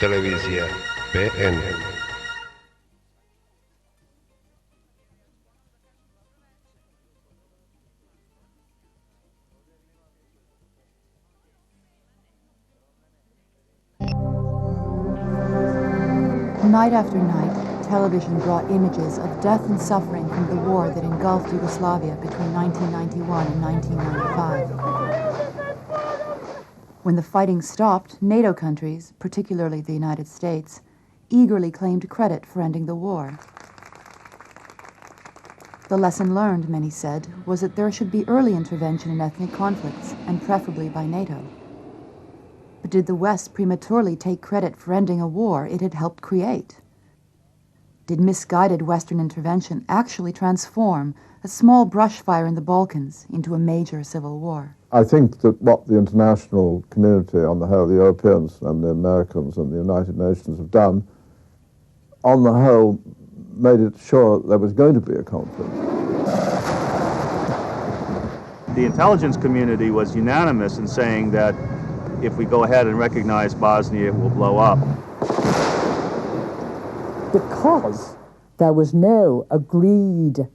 televizija PN. Night after night, television brought images of death and suffering from the war that engulfed Yugoslavia between 1991 and 1995. When the fighting stopped, NATO countries, particularly the United States, eagerly claimed credit for ending the war. The lesson learned, many said, was that there should be early intervention in ethnic conflicts, and preferably by NATO. But did the West prematurely take credit for ending a war it had helped create? Did misguided Western intervention actually transform a small brush fire in the Balkans into a major civil war? I think that what the international community on the whole, the Europeans and the Americans and the United Nations have done, on the whole, made it sure there was going to be a conflict. The intelligence community was unanimous in saying that if we go ahead and recognize Bosnia, it will blow up. Because there was no agreed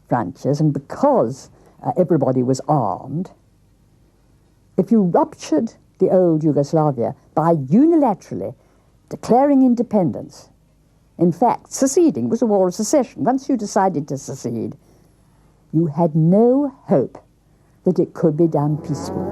branches and because everybody was armed, if you ruptured the old Yugoslavia by unilaterally declaring independence, in fact, seceding was a war of secession. Once you decided to secede, you had no hope that it could be done peacefully.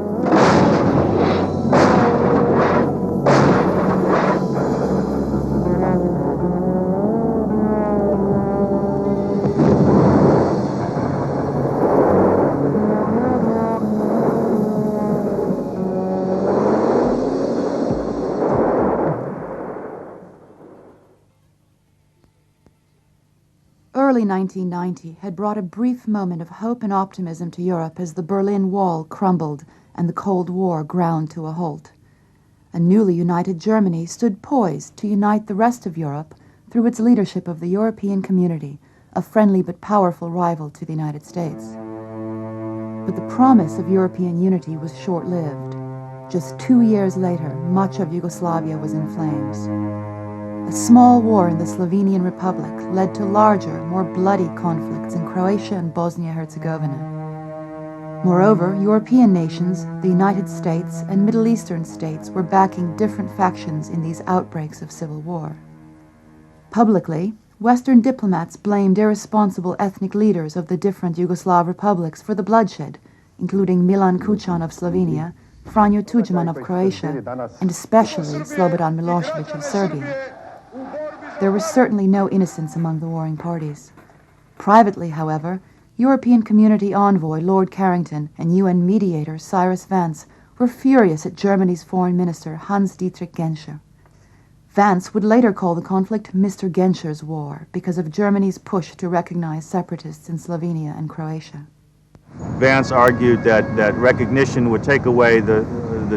Early 1990 had brought a brief moment of hope and optimism to Europe as the Berlin Wall crumbled and the Cold War ground to a halt. A newly united Germany stood poised to unite the rest of Europe through its leadership of the European Community, a friendly but powerful rival to the United States. But the promise of European unity was short-lived. Just 2 years later, much of Yugoslavia was in flames. A small war in the Slovenian Republic led to larger, more bloody conflicts in Croatia and Bosnia-Herzegovina. Moreover, European nations, the United States, and Middle Eastern states were backing different factions in these outbreaks of civil war. Publicly, Western diplomats blamed irresponsible ethnic leaders of the different Yugoslav republics for the bloodshed, including Milan Kucan of Slovenia, Franjo Tudjman of Croatia, and especially Slobodan Milosevic of Serbia. There was certainly no innocence among the warring parties. Privately, however, European Community envoy Lord Carrington and UN mediator Cyrus Vance were furious at Germany's foreign minister Hans-Dietrich Genscher. Vance would later call the conflict Mr. Genscher's War because of Germany's push to recognize separatists in Slovenia and Croatia. Vance argued that recognition would take away the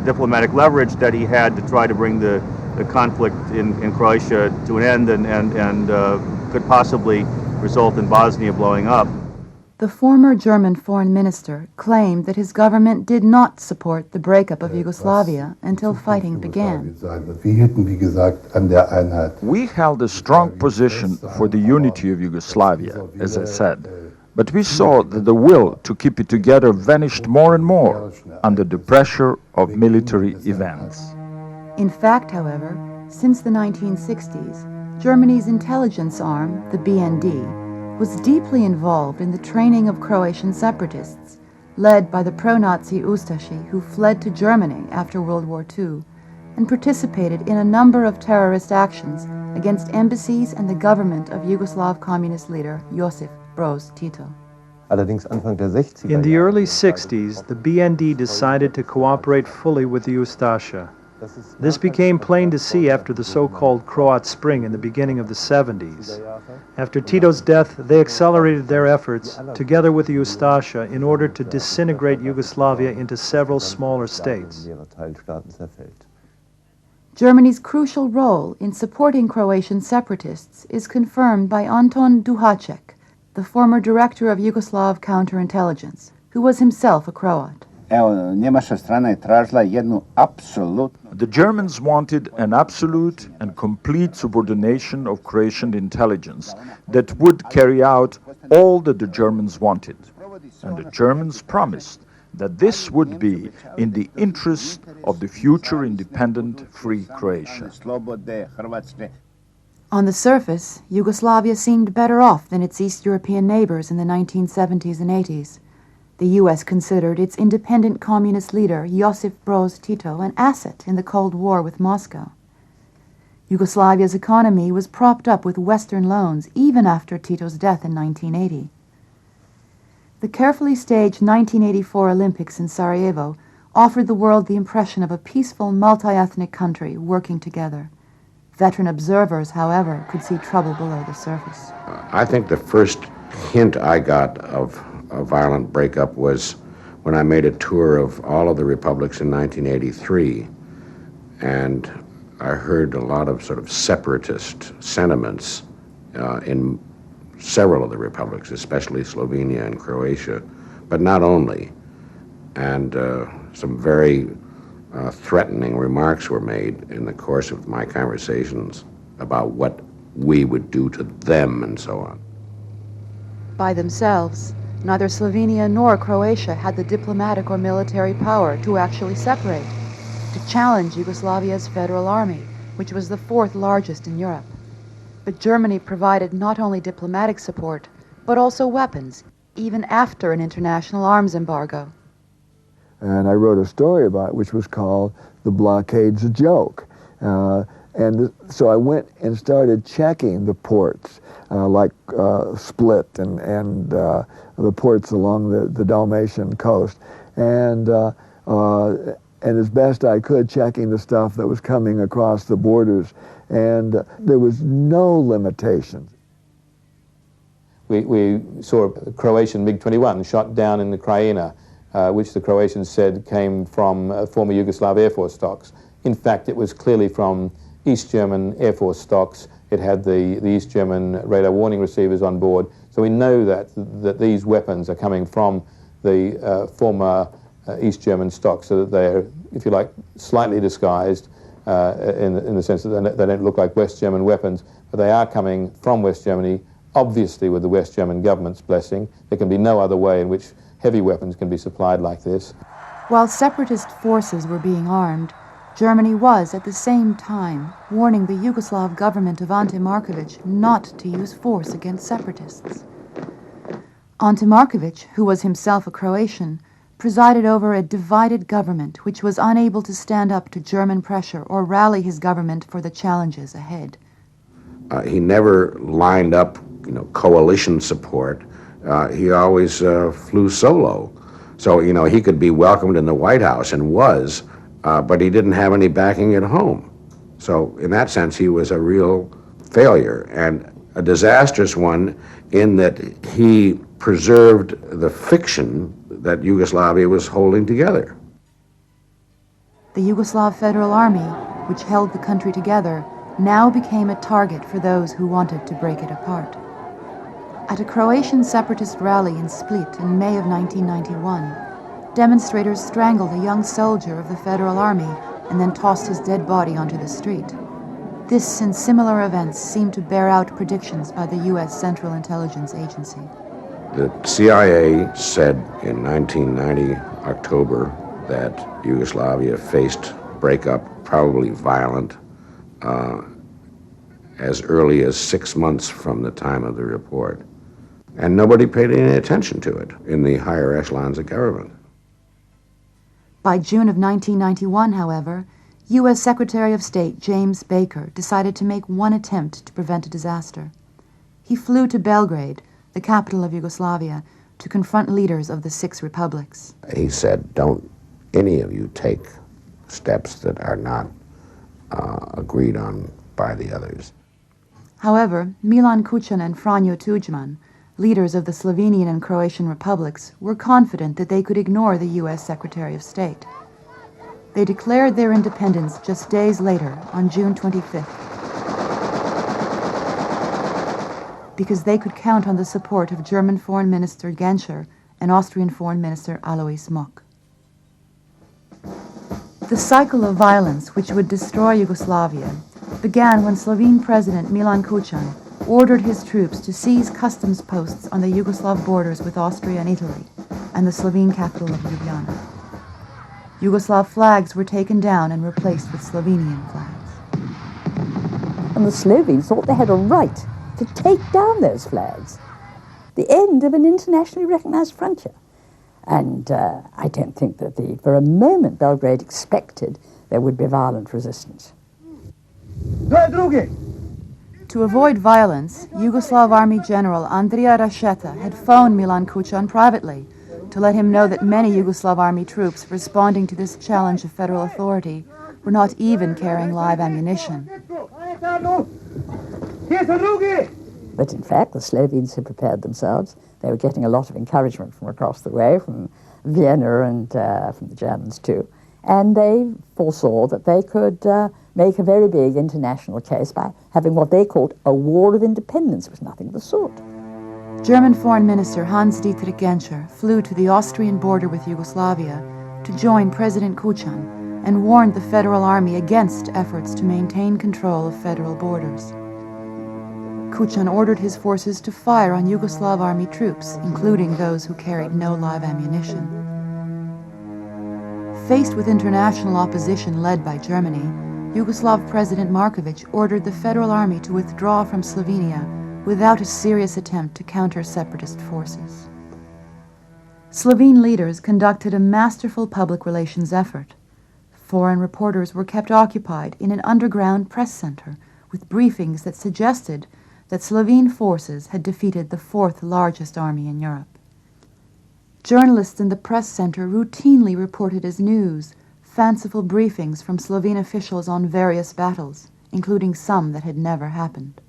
diplomatic leverage that he had to try to bring the conflict in Croatia to an end and could possibly result in Bosnia blowing up. The former German foreign minister claimed that his government did not support the breakup of Yugoslavia until fighting began. We held a strong position for the unity of Yugoslavia, as I said, but we saw that the will to keep it together vanished more and more under the pressure of military events. In fact, however, since the 1960s, Germany's intelligence arm, the BND, was deeply involved in the training of Croatian separatists, led by the pro-Nazi Ustashi who fled to Germany after World War II and participated in a number of terrorist actions against embassies and the government of Yugoslav communist leader Josip Broz Tito. In the early 60s, the BND decided to cooperate fully with the Ustasha. This became plain to see after the so-called Croat Spring in the beginning of the 70s. After Tito's death, they accelerated their efforts, together with the Ustasha, in order to disintegrate Yugoslavia into several smaller states. Germany's crucial role in supporting Croatian separatists is confirmed by Anton Duhacek, the former director of Yugoslav counterintelligence, who was himself a Croat. Njemačka strana je tražila jednu apsolutnu... The Germans wanted an absolute and complete subordination of Croatian intelligence that would carry out all that the Germans wanted. And the Germans promised that this would be in the interest of the future independent, free Croatia. On the surface, Yugoslavia seemed better off than its East European neighbors in the 1970s and 80s. The U.S. considered its independent communist leader, Josip Broz Tito, an asset in the Cold War with Moscow. Yugoslavia's economy was propped up with Western loans even after Tito's death in 1980. The carefully staged 1984 Olympics in Sarajevo offered the world the impression of a peaceful, multi-ethnic country working together. Veteran observers, however, could see trouble below the surface. I think the first hint I got of a violent breakup was when I made a tour of all of the republics in 1983, and I heard a lot of sort of separatist sentiments in several of the republics, especially Slovenia and Croatia, but not only. And some very threatening remarks were made in the course of my conversations about what we would do to them and so on. By themselves, neither Slovenia nor Croatia had the diplomatic or military power to actually separate, to challenge Yugoslavia's federal army, which was the fourth largest in Europe. But Germany provided not only diplomatic support, but also weapons, even after an international arms embargo. And I wrote a story about it, which was called "The Blockade's a Joke." And so I went and started checking the ports, like Split and the ports along the Dalmatian coast. And as best I could, checking the stuff that was coming across the borders. And there was no limitations. We saw a Croatian MiG-21 shot down in the Krajina, which the Croatians said came from former Yugoslav Air Force stocks. In fact, it was clearly from East German Air Force stocks. It had the East German radar warning receivers on board. So we know that these weapons are coming from the former East German stocks, so that they're, if you like, slightly disguised in the sense that they don't look like West German weapons, but they are coming from West Germany, obviously with the West German government's blessing. There can be no other way in which heavy weapons can be supplied like this. While separatist forces were being armed, Germany was at the same time warning the Yugoslav government of Ante Marković not to use force against separatists. Ante Marković, who was himself a Croatian, presided over a divided government which was unable to stand up to German pressure or rally his government for the challenges ahead. He never lined up, coalition support. He always flew solo. So, he could be welcomed in the White House, and was, but he didn't have any backing at home. So, in that sense, he was a real failure, and a disastrous one in that he preserved the fiction that Yugoslavia was holding together. The Yugoslav Federal Army, which held the country together, now became a target for those who wanted to break it apart. At a Croatian separatist rally in Split in May of 1991, demonstrators strangled a young soldier of the Federal Army and then tossed his dead body onto the street. This and similar events seem to bear out predictions by the U.S. Central Intelligence Agency. The CIA said in 1990, October, that Yugoslavia faced breakup, probably violent, as early as 6 months from the time of the report. And nobody paid any attention to it in the higher echelons of government. By June of 1991, however, U.S. Secretary of State James Baker decided to make one attempt to prevent a disaster. He flew to Belgrade, the capital of Yugoslavia, to confront leaders of the 6 republics. He said, don't any of you take steps that are not agreed on by the others. However, Milan Kucan and Franjo Tudjman, leaders of the Slovenian and Croatian republics, were confident that they could ignore the U.S. Secretary of State. They declared their independence just days later, on June 25th. Because they could count on the support of German Foreign Minister Genscher and Austrian Foreign Minister Alois Mock. The cycle of violence which would destroy Yugoslavia began when Slovene President Milan Kučan ordered his troops to seize customs posts on the Yugoslav borders with Austria and Italy and the Slovene capital of Ljubljana. Yugoslav flags were taken down and replaced with Slovenian flags. And the Slovenes thought they had a right to take down those flags. The end of an internationally recognized frontier. And I don't think that for a moment Belgrade expected there would be violent resistance. To avoid violence, Yugoslav Army General Andrija Rašeta had phoned Milan Kučan privately to let him know that many Yugoslav Army troops responding to this challenge of federal authority were not even carrying live ammunition. But in fact, the Slovenes had prepared themselves. They were getting a lot of encouragement from across the way, from Vienna and from the Germans too. And they foresaw that they could make a very big international case by having what they called a war of independence. It was nothing of the sort. German Foreign Minister Hans-Dietrich Genscher flew to the Austrian border with Yugoslavia to join President Kučan and warned the Federal Army against efforts to maintain control of federal borders. Kučan ordered his forces to fire on Yugoslav Army troops, including those who carried no live ammunition. Faced with international opposition led by Germany, Yugoslav President Marković ordered the Federal Army to withdraw from Slovenia without a serious attempt to counter separatist forces. Slovene leaders conducted a masterful public relations effort. Foreign reporters were kept occupied in an underground press center with briefings that suggested that Slovene forces had defeated the fourth largest army in Europe. Journalists in the press center routinely reported as news fanciful briefings from Slovene officials on various battles, including some that had never happened.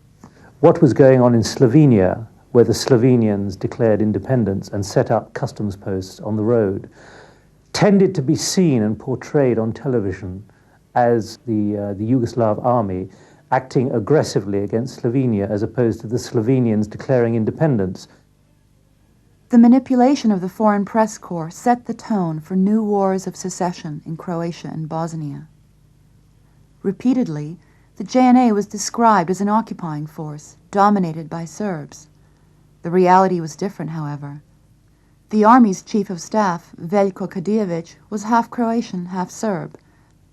What was going on in Slovenia, where the Slovenians declared independence and set up customs posts on the road, tended to be seen and portrayed on television as the Yugoslav army acting aggressively against Slovenia as opposed to the Slovenians declaring independence. The manipulation of the foreign press corps set the tone for new wars of secession in Croatia and Bosnia. Repeatedly, the JNA was described as an occupying force dominated by Serbs. The reality was different, however. The Army's Chief of Staff, Veljko Kadijević, was half Croatian, half Serb.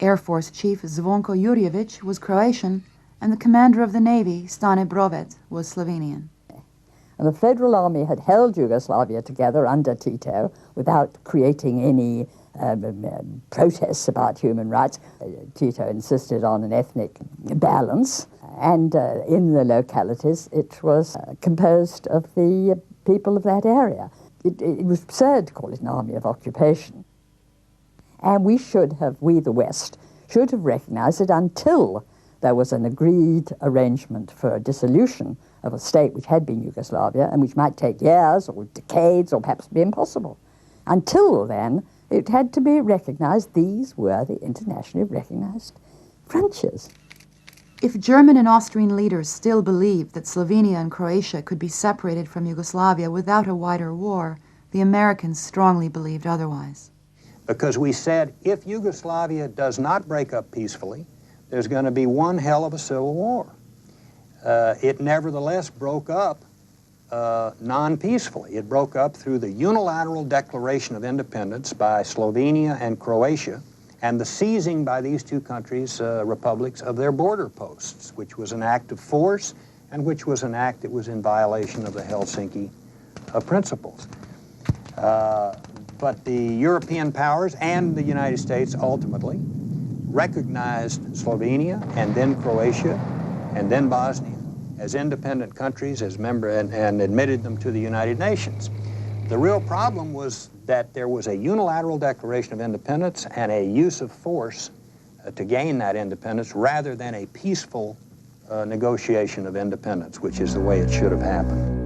Air Force Chief Zvonko Jurjević was Croatian, and the commander of the Navy, Stane Brovec, was Slovenian. And the Federal Army had held Yugoslavia together under Tito without creating any protests about human rights. Tito insisted on an ethnic balance, and in the localities it was composed of the people of that area. It was absurd to call it an army of occupation. And we, the West, should have recognized it until there was an agreed arrangement for a dissolution of a state which had been Yugoslavia and which might take years or decades or perhaps be impossible. Until then, it had to be recognized these were the internationally recognized frontiers. If German and Austrian leaders still believed that Slovenia and Croatia could be separated from Yugoslavia without a wider war, the Americans strongly believed otherwise. Because we said, if Yugoslavia does not break up peacefully, there's going to be one hell of a civil war. It nevertheless broke up non-peacefully. It broke up through the unilateral declaration of independence by Slovenia and Croatia and the seizing by these two countries, republics, of their border posts, which was an act of force and which was an act that was in violation of the Helsinki principles. But the European powers and the United States ultimately recognized Slovenia and then Croatia and then Bosnia as independent countries as and admitted them to the United Nations. The real problem was that there was a unilateral declaration of independence and a use of force to gain that independence rather than a peaceful negotiation of independence, which is the way it should have happened.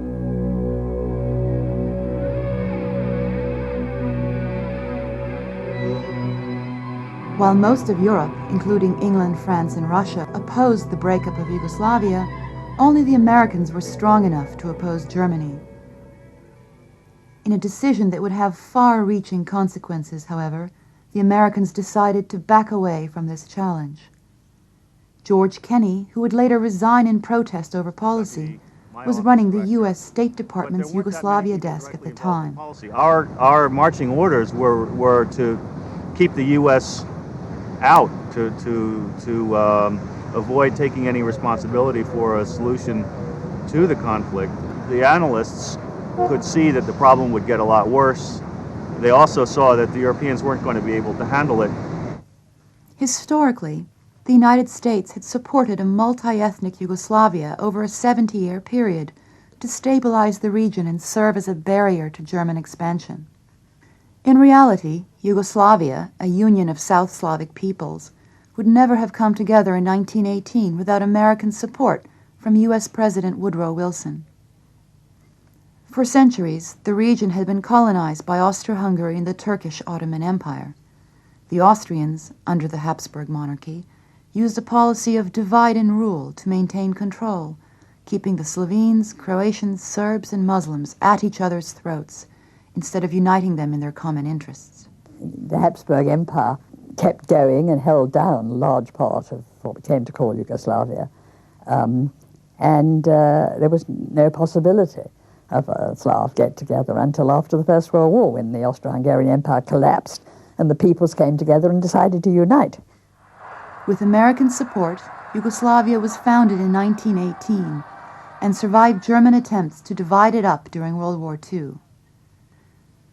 While most of Europe, including England, France, and Russia, opposed the breakup of Yugoslavia, only the Americans were strong enough to oppose Germany. In a decision that would have far-reaching consequences, however, the Americans decided to back away from this challenge. George Kenny, who would later resign in protest over policy, was running the U.S. State Department's Yugoslavia desk at the time. Our marching orders were to keep the U.S. out, to avoid taking any responsibility for a solution to the conflict. The analysts could see that the problem would get a lot worse. They also saw that the Europeans weren't going to be able to handle it. Historically, the United States had supported a multi-ethnic Yugoslavia over a 70-year period to stabilize the region and serve as a barrier to German expansion. In reality, Yugoslavia, a union of South Slavic peoples, would never have come together in 1918 without American support from U.S. President Woodrow Wilson. For centuries, the region had been colonized by Austro-Hungary and the Turkish Ottoman Empire. The Austrians, under the Habsburg monarchy, used a policy of divide and rule to maintain control, keeping the Slovenes, Croatians, Serbs, and Muslims at each other's throats, instead of uniting them in their common interests. The Habsburg Empire kept going and held down a large part of what we came to call Yugoslavia, and there was no possibility of a Slav get-together until after the First World War, when the Austro-Hungarian Empire collapsed and the peoples came together and decided to unite. With American support, Yugoslavia was founded in 1918 and survived German attempts to divide it up during World War II.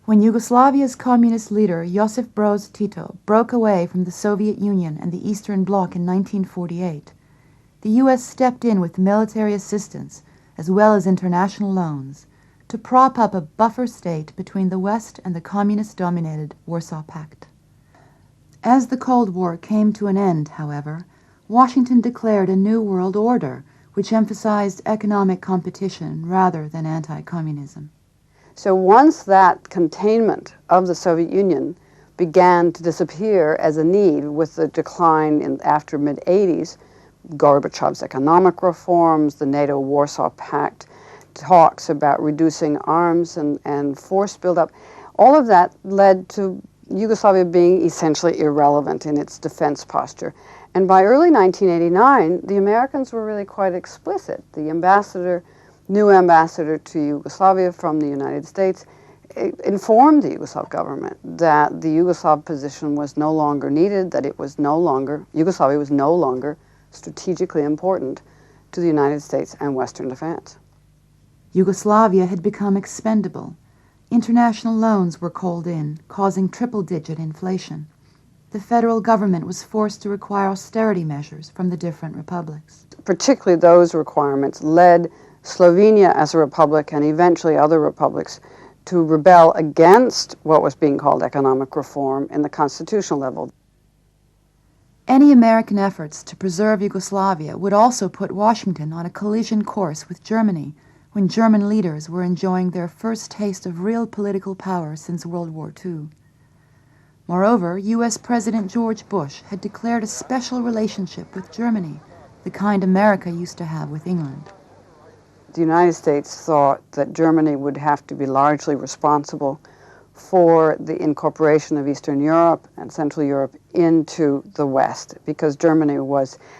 When Yugoslavia's communist leader Josip Broz Tito broke away from the Soviet Union and the Eastern Bloc in 1948, the U.S. stepped in with military assistance as well as international loans to prop up a buffer state between the West and the communist-dominated Warsaw Pact. As the Cold War came to an end, however, Washington declared a new world order which emphasized economic competition rather than anti-communism. So once that containment of the Soviet Union began to disappear as a need with the decline after mid-80s, Gorbachev's economic reforms, the NATO Warsaw Pact talks about reducing arms and force buildup, all of that led to Yugoslavia being essentially irrelevant in its defense posture. And by early 1989, the Americans were really quite explicit. The new ambassador to Yugoslavia from the United States informed the Yugoslav government that the Yugoslav position was no longer needed, that Yugoslavia was no longer strategically important to the United States and Western defense. Yugoslavia had become expendable. International loans were called in, causing triple-digit inflation. The federal government was forced to require austerity measures from the different republics. Particularly those requirements led Slovenia as a republic and eventually other republics to rebel against what was being called economic reform in the constitutional level. Any American efforts to preserve Yugoslavia would also put Washington on a collision course with Germany when German leaders were enjoying their first taste of real political power since World War II. Moreover, U.S. President George Bush had declared a special relationship with Germany, the kind America used to have with England. The United States thought that Germany would have to be largely responsible for the incorporation of Eastern Europe and Central Europe into the West, because Germany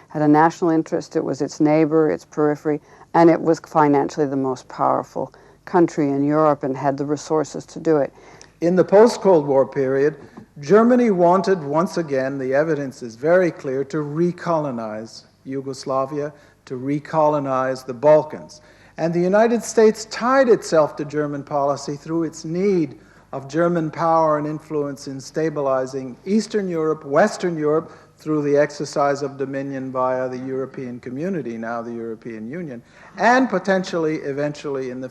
had a national interest, it was its neighbor, its periphery, and it was financially the most powerful country in Europe and had the resources to do it. In the post-Cold War period, Germany wanted, once again, the evidence is very clear, to recolonize Yugoslavia, to recolonize the Balkans. And the United States tied itself to German policy through its need of German power and influence in stabilizing Eastern Europe, Western Europe, through the exercise of dominion via the European Community, now the European Union, and potentially, eventually, in the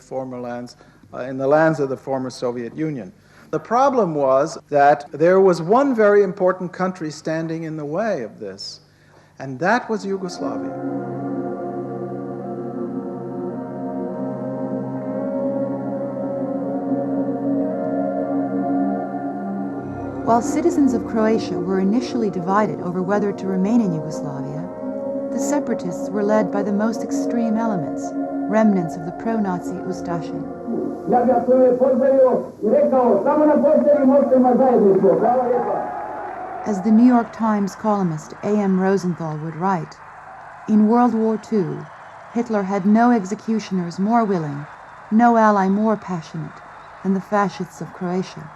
lands of the former Soviet Union. The problem was that there was one very important country standing in the way of this, and that was Yugoslavia. While citizens of Croatia were initially divided over whether to remain in Yugoslavia, the separatists were led by the most extreme elements, remnants of the pro-Nazi Ustashi. As the New York Times columnist A.M. Rosenthal would write, in World War II, Hitler had no executioners more willing, no ally more passionate than the fascists of Croatia.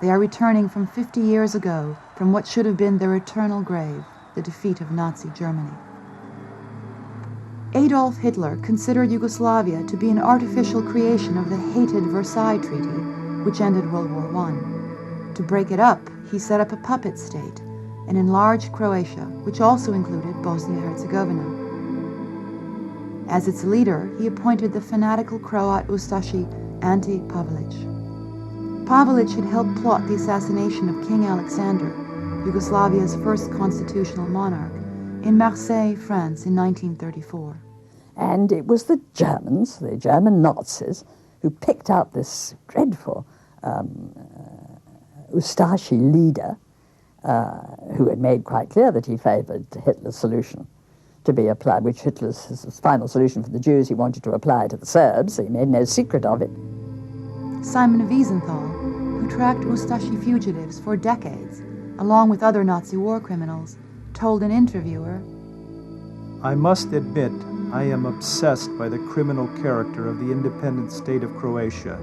They are returning from 50 years ago from what should have been their eternal grave, the defeat of Nazi Germany. Adolf Hitler considered Yugoslavia to be an artificial creation of the hated Versailles Treaty, which ended World War I. To break it up, he set up a puppet state, an enlarged Croatia, which also included Bosnia-Herzegovina. As its leader, he appointed the fanatical Croat Ustashi Ante Pavelić. Pavelić had helped plot the assassination of King Alexander, Yugoslavia's first constitutional monarch, in Marseille, France, in 1934. And it was the Germans, the German Nazis, who picked out this dreadful Ustashi leader, who had made quite clear that he favoured Hitler's solution to be applied, which Hitler's his final solution for the Jews he wanted to apply to the Serbs, so he made no secret of it. Simon Wiesenthal, who tracked Ustashi fugitives for decades, along with other Nazi war criminals, told an interviewer, I must admit I am obsessed by the criminal character of the independent state of Croatia.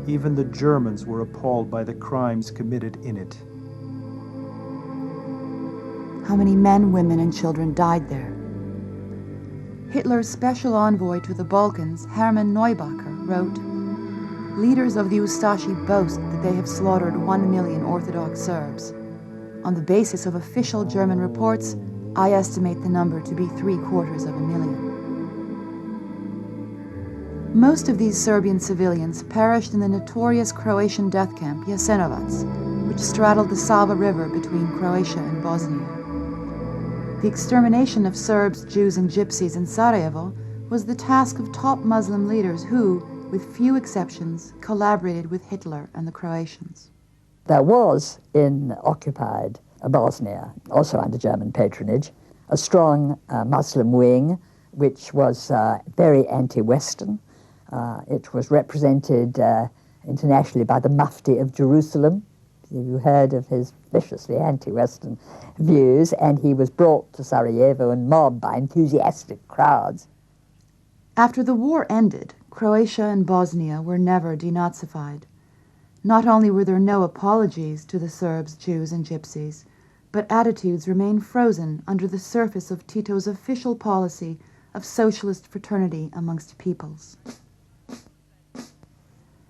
Even the Germans were appalled by the crimes committed in it. How many men, women, and children died there? Hitler's special envoy to the Balkans, Hermann Neubacher, wrote, leaders of the Ustashi boast that they have slaughtered 1 million Orthodox Serbs. On the basis of official German reports, I estimate the number to be 750,000. Most of these Serbian civilians perished in the notorious Croatian death camp Jasenovac, which straddled the Sava River between Croatia and Bosnia. The extermination of Serbs, Jews, and Gypsies in Sarajevo was the task of top Muslim leaders who, with few exceptions, collaborated with Hitler and the Croatians. There was in occupied Bosnia, also under German patronage, a strong Muslim wing which was very anti-Western. It was represented internationally by the Mufti of Jerusalem. You heard of his viciously anti-Western views, and he was brought to Sarajevo and mobbed by enthusiastic crowds. After the war ended, Croatia and Bosnia were never denazified. Not only were there no apologies to the Serbs, Jews, and Gypsies, but attitudes remained frozen under the surface of Tito's official policy of socialist fraternity amongst peoples.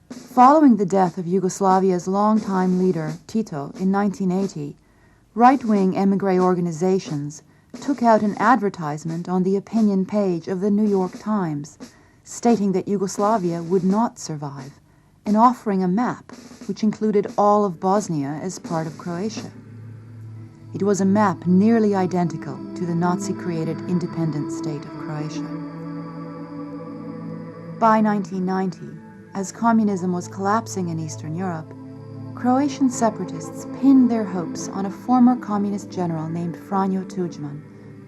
Following the death of Yugoslavia's longtime leader, Tito, in 1980, right-wing émigré organizations took out an advertisement on the opinion page of the New York Times, stating that Yugoslavia would not survive, and offering a map which included all of Bosnia as part of Croatia. It was a map nearly identical to the Nazi-created independent state of Croatia. By 1990, as communism was collapsing in Eastern Europe, Croatian separatists pinned their hopes on a former communist general named Franjo Tuđman,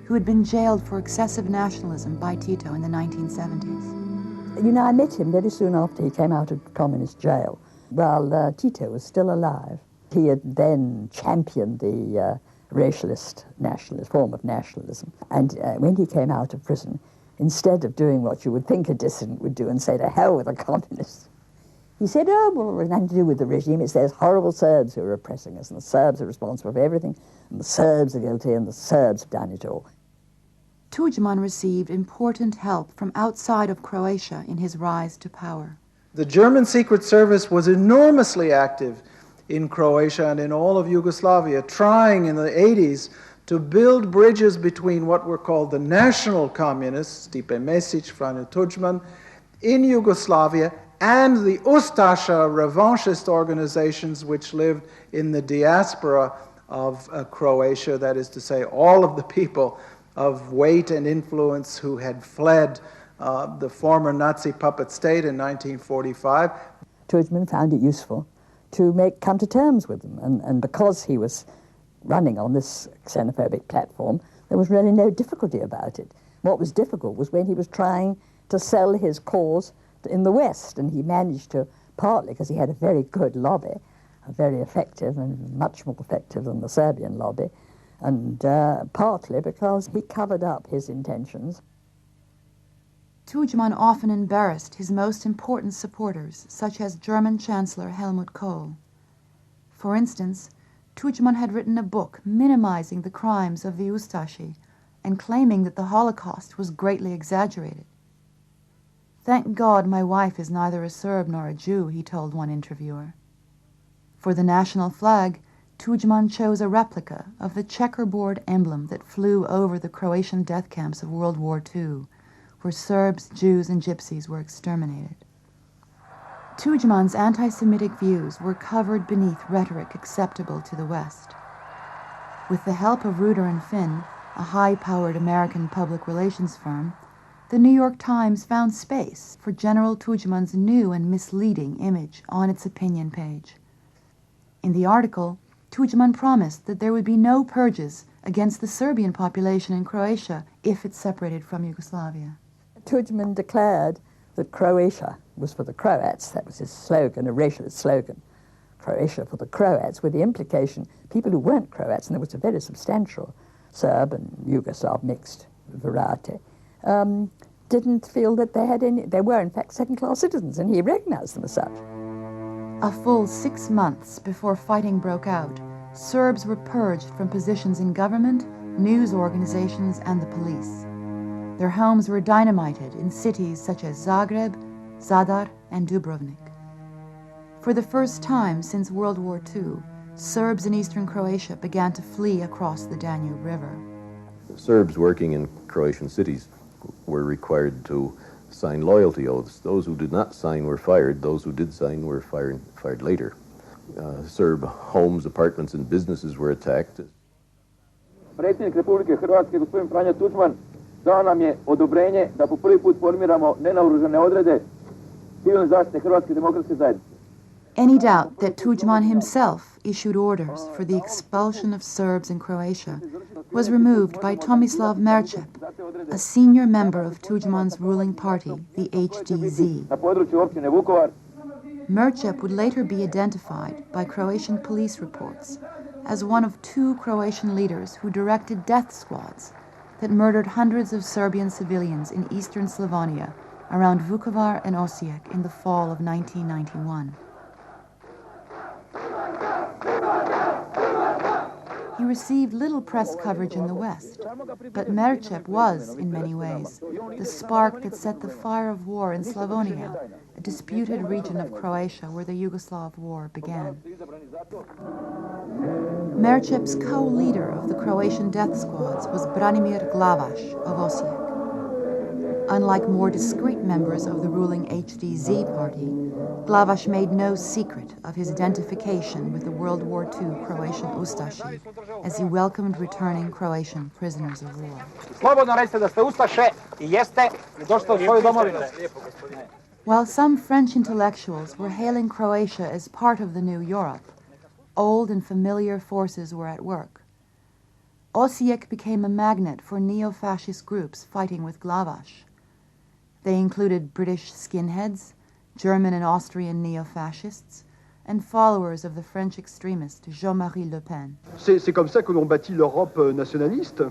who had been jailed for excessive nationalism by Tito in the 1970s. You know, I met him very soon after he came out of communist jail, while Tito was still alive. He had then championed the racialist nationalist form of nationalism. And when he came out of prison, instead of doing what you would think a dissident would do and say, to hell with the communists, he said, oh, well, it's nothing to do with the regime. It's those horrible Serbs who are oppressing us, and the Serbs are responsible for everything, and the Serbs are guilty, and the Serbs have done it all. Tuđman received important help from outside of Croatia in his rise to power. The German Secret Service was enormously active in Croatia and in all of Yugoslavia, trying in the 80s to build bridges between what were called the national communists, Stipe Mesić, Franjo Tuđman, in Yugoslavia, and the Ustasha revanchist organizations which lived in the diaspora of Croatia, that is to say, all of the people of weight and influence who had fled the former Nazi puppet state in 1945. Tuđman found it useful to come to terms with them, and because he was running on this xenophobic platform, there was really no difficulty about it. What was difficult was when he was trying to sell his cause in the West, and he managed to, partly because he had a very good lobby, very effective and much more effective than the Serbian lobby, and partly because he covered up his intentions. Tudjman often embarrassed his most important supporters, such as German Chancellor Helmut Kohl. For instance, Tudjman had written a book minimizing the crimes of the Ustashi and claiming that the Holocaust was greatly exaggerated. "Thank God my wife is neither a Serb nor a Jew," he told one interviewer. For the national flag, Tudjman chose a replica of the checkerboard emblem that flew over the Croatian death camps of World War II, where Serbs, Jews, and Gypsies were exterminated. Tudjman's anti-Semitic views were covered beneath rhetoric acceptable to the West. With the help of Reuter and Finn, a high-powered American public relations firm, the New York Times found space for General Tudjman's new and misleading image on its opinion page. In the article, Tudjman promised that there would be no purges against the Serbian population in Croatia if it separated from Yugoslavia. Tudjman declared that Croatia was for the Croats. That was his slogan, a racialist slogan. Croatia for the Croats, with the implication people who weren't Croats, and there was a very substantial Serb and Yugoslav mixed variety, didn't feel that they were in fact second-class citizens, and he recognized them as such. A full 6 months before fighting broke out, Serbs were purged from positions in government, news organizations, and the police. Their homes were dynamited in cities such as Zagreb, Zadar, and Dubrovnik. For the first time since World War II, Serbs in eastern Croatia began to flee across the Danube River. Serbs working in Croatian cities were required to sign loyalty oaths. Those who did not sign were fired. Those who did sign were fired later. Serb homes, apartments, and businesses were attacked. Predsjednik Republike Hrvatske, gospodin Franjo Tuđman, dao nam je odobrenje da po prvi put formiramo nenaoružane odrede civilne zaštite Hrvatske demokratske zajednice. Any doubt that Tudjman himself issued orders for the expulsion of Serbs in Croatia was removed by Tomislav Merčep, a senior member of Tudjman's ruling party, the HDZ. Merčep would later be identified by Croatian police reports as one of 2 Croatian leaders who directed death squads that murdered hundreds of Serbian civilians in eastern Slavonia around Vukovar and Osijek in the fall of 1991. He received little press coverage in the West, but Merčep was, in many ways, the spark that set the fire of war in Slavonia, a disputed region of Croatia where the Yugoslav war began. Merčep's co-leader of the Croatian death squads was Branimir Glavaš of Osijek. Unlike more discreet members of the ruling HDZ party, Glavaš made no secret of his identification with the World War II Croatian Ustashi as he welcomed returning Croatian prisoners of war. Slobodno recite da ste Ustaše I jeste I došli u svoju domovinu. While some French intellectuals were hailing Croatia as part of the new Europe, old and familiar forces were at work. Osijek became a magnet for neo-fascist groups fighting with Glavaš. They included British skinheads, German and Austrian neo-fascists, and followers of the French extremist Jean-Marie Le Pen. C'est comme ça que l'on bâtit l'Europe nationaliste.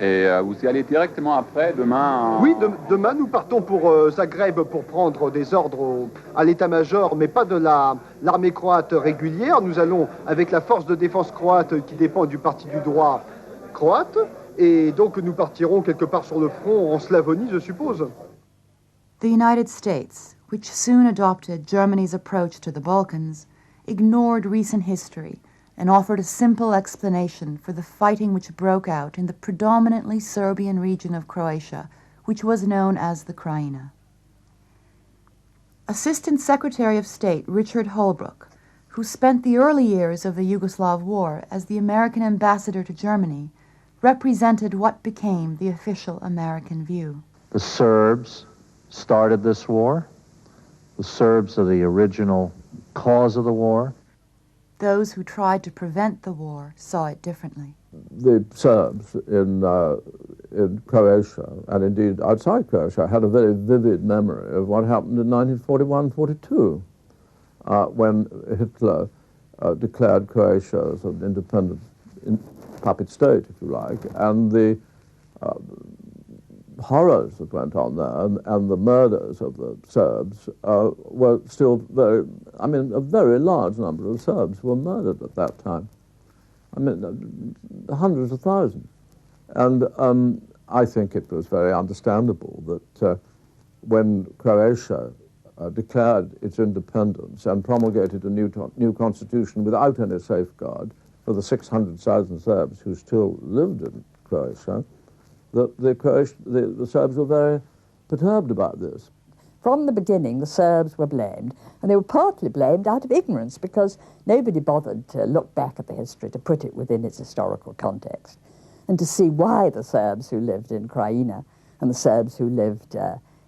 Et vous y allez directement après, demain Oui, demain nous partons pour Zagreb pour prendre des ordres à l'état-major, mais pas de l'armée croate régulière. Nous allons avec la force de défense croate qui dépend du parti du droit croate, et donc nous partirons quelque part sur le front en Slavonie, je suppose. The United States, which soon adopted Germany's approach to the Balkans, ignored recent history and offered a simple explanation for the fighting which broke out in the predominantly Serbian region of Croatia, which was known as the Krajina. Assistant Secretary of State Richard Holbrooke, who spent the early years of the Yugoslav War as the American ambassador to Germany, represented what became the official American view. The Serbs started this war. The Serbs are the original cause of the war. Those who tried to prevent the war saw it differently. The Serbs in Croatia, and indeed outside Croatia, had a very vivid memory of what happened in 1941-42, when Hitler declared Croatia as an independent puppet state, if you like, and the horrors that went on there and the murders of the Serbs were still a very large number of Serbs were murdered at that time. I mean, hundreds of thousands. And I think it was very understandable that when Croatia declared its independence and promulgated a new constitution without any safeguard for the 600,000 Serbs who still lived in Croatia, the Serbs were very perturbed about this. From the beginning, the Serbs were blamed, and they were partly blamed out of ignorance because nobody bothered to look back at the history to put it within its historical context and to see why the Serbs who lived in Krajina and the Serbs who lived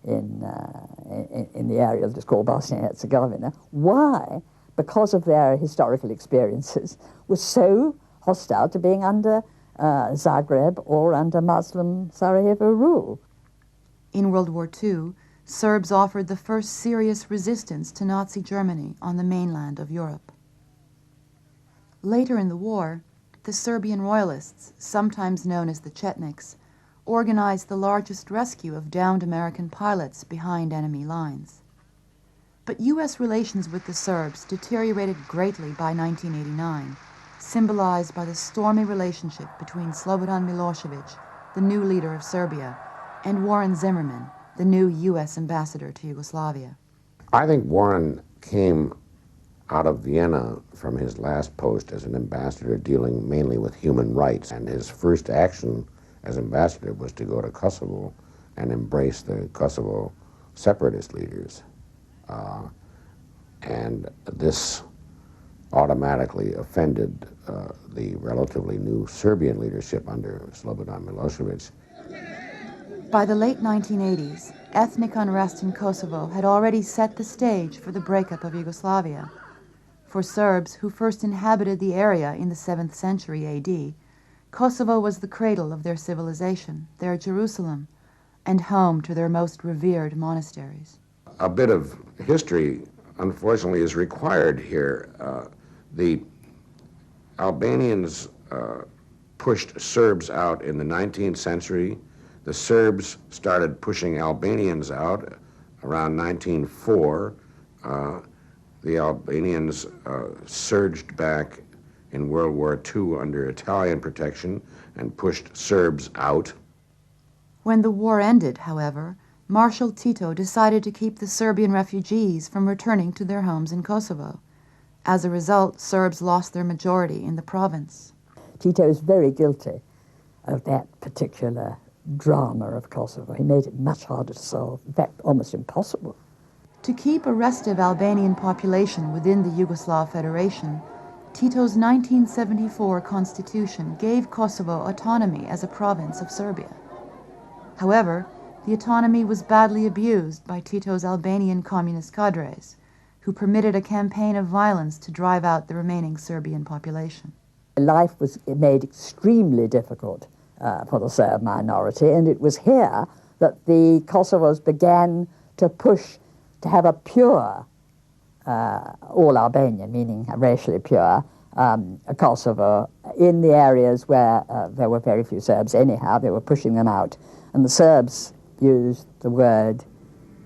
in the area that is called Bosnia and Herzegovina, why, because of their historical experiences, were so hostile to being under Zagreb or under Muslim Sarajevo rule. In World War II, Serbs offered the first serious resistance to Nazi Germany on the mainland of Europe. Later in the war, the Serbian royalists, sometimes known as the Chetniks, organized the largest rescue of downed American pilots behind enemy lines. But U.S. relations with the Serbs deteriorated greatly by 1989, symbolized by the stormy relationship between Slobodan Milosevic, the new leader of Serbia, and Warren Zimmerman, the new U.S. ambassador to Yugoslavia. I think Warren came out of Vienna from his last post as an ambassador dealing mainly with human rights, and his first action as ambassador was to go to Kosovo and embrace the Kosovo separatist leaders. And this automatically offended the relatively new Serbian leadership under Slobodan Milosevic. By the late 1980s, ethnic unrest in Kosovo had already set the stage for the breakup of Yugoslavia. For Serbs who first inhabited the area in the 7th century AD, Kosovo was the cradle of their civilization, their Jerusalem, and home to their most revered monasteries. A bit of history, unfortunately, is required here. The Albanians pushed Serbs out in the 19th century. The Serbs started pushing Albanians out around 1904. The Albanians surged back in World War II under Italian protection and pushed Serbs out. When the war ended, however, Marshal Tito decided to keep the Serbian refugees from returning to their homes in Kosovo. As a result, Serbs lost their majority in the province. Tito is very guilty of that particular drama of Kosovo. He made it much harder to solve, in fact, almost impossible. To keep a restive Albanian population within the Yugoslav Federation, Tito's 1974 constitution gave Kosovo autonomy as a province of Serbia. However, the autonomy was badly abused by Tito's Albanian communist cadres, who permitted a campaign of violence to drive out the remaining Serbian population. Life was made extremely difficult for the Serb minority, and it was here that the Kosovos began to push to have a pure, all Albanian, meaning racially pure, Kosovo in the areas where there were very few Serbs anyhow. They were pushing them out. And the Serbs used the word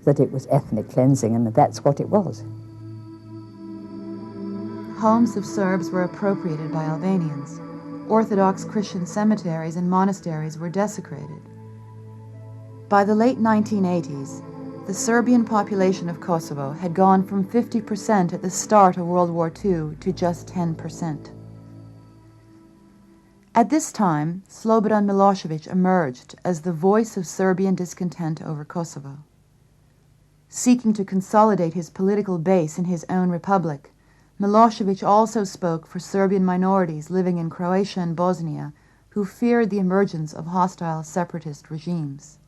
that it was ethnic cleansing, and that's what it was. Homes of Serbs were appropriated by Albanians. Orthodox Christian cemeteries and monasteries were desecrated. By the late 1980s, the Serbian population of Kosovo had gone from 50% at the start of World War II to just 10%. At this time, Slobodan Milosevic emerged as the voice of Serbian discontent over Kosovo. Seeking to consolidate his political base in his own republic, Milosevic also spoke for Serbian minorities living in Croatia and Bosnia who feared the emergence of hostile separatist regimes.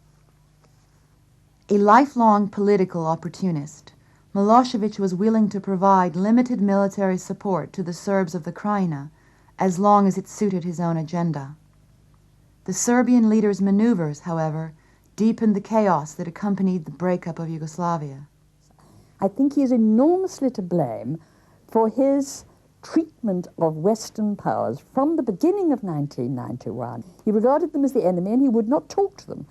A lifelong political opportunist, Milosevic was willing to provide limited military support to the Serbs of the Krajina as long as it suited his own agenda. The Serbian leader's maneuvers, however, deepened the chaos that accompanied the breakup of Yugoslavia. I think he is enormously to blame for his treatment of Western powers from the beginning of 1991. He regarded them as the enemy and he would not talk to them.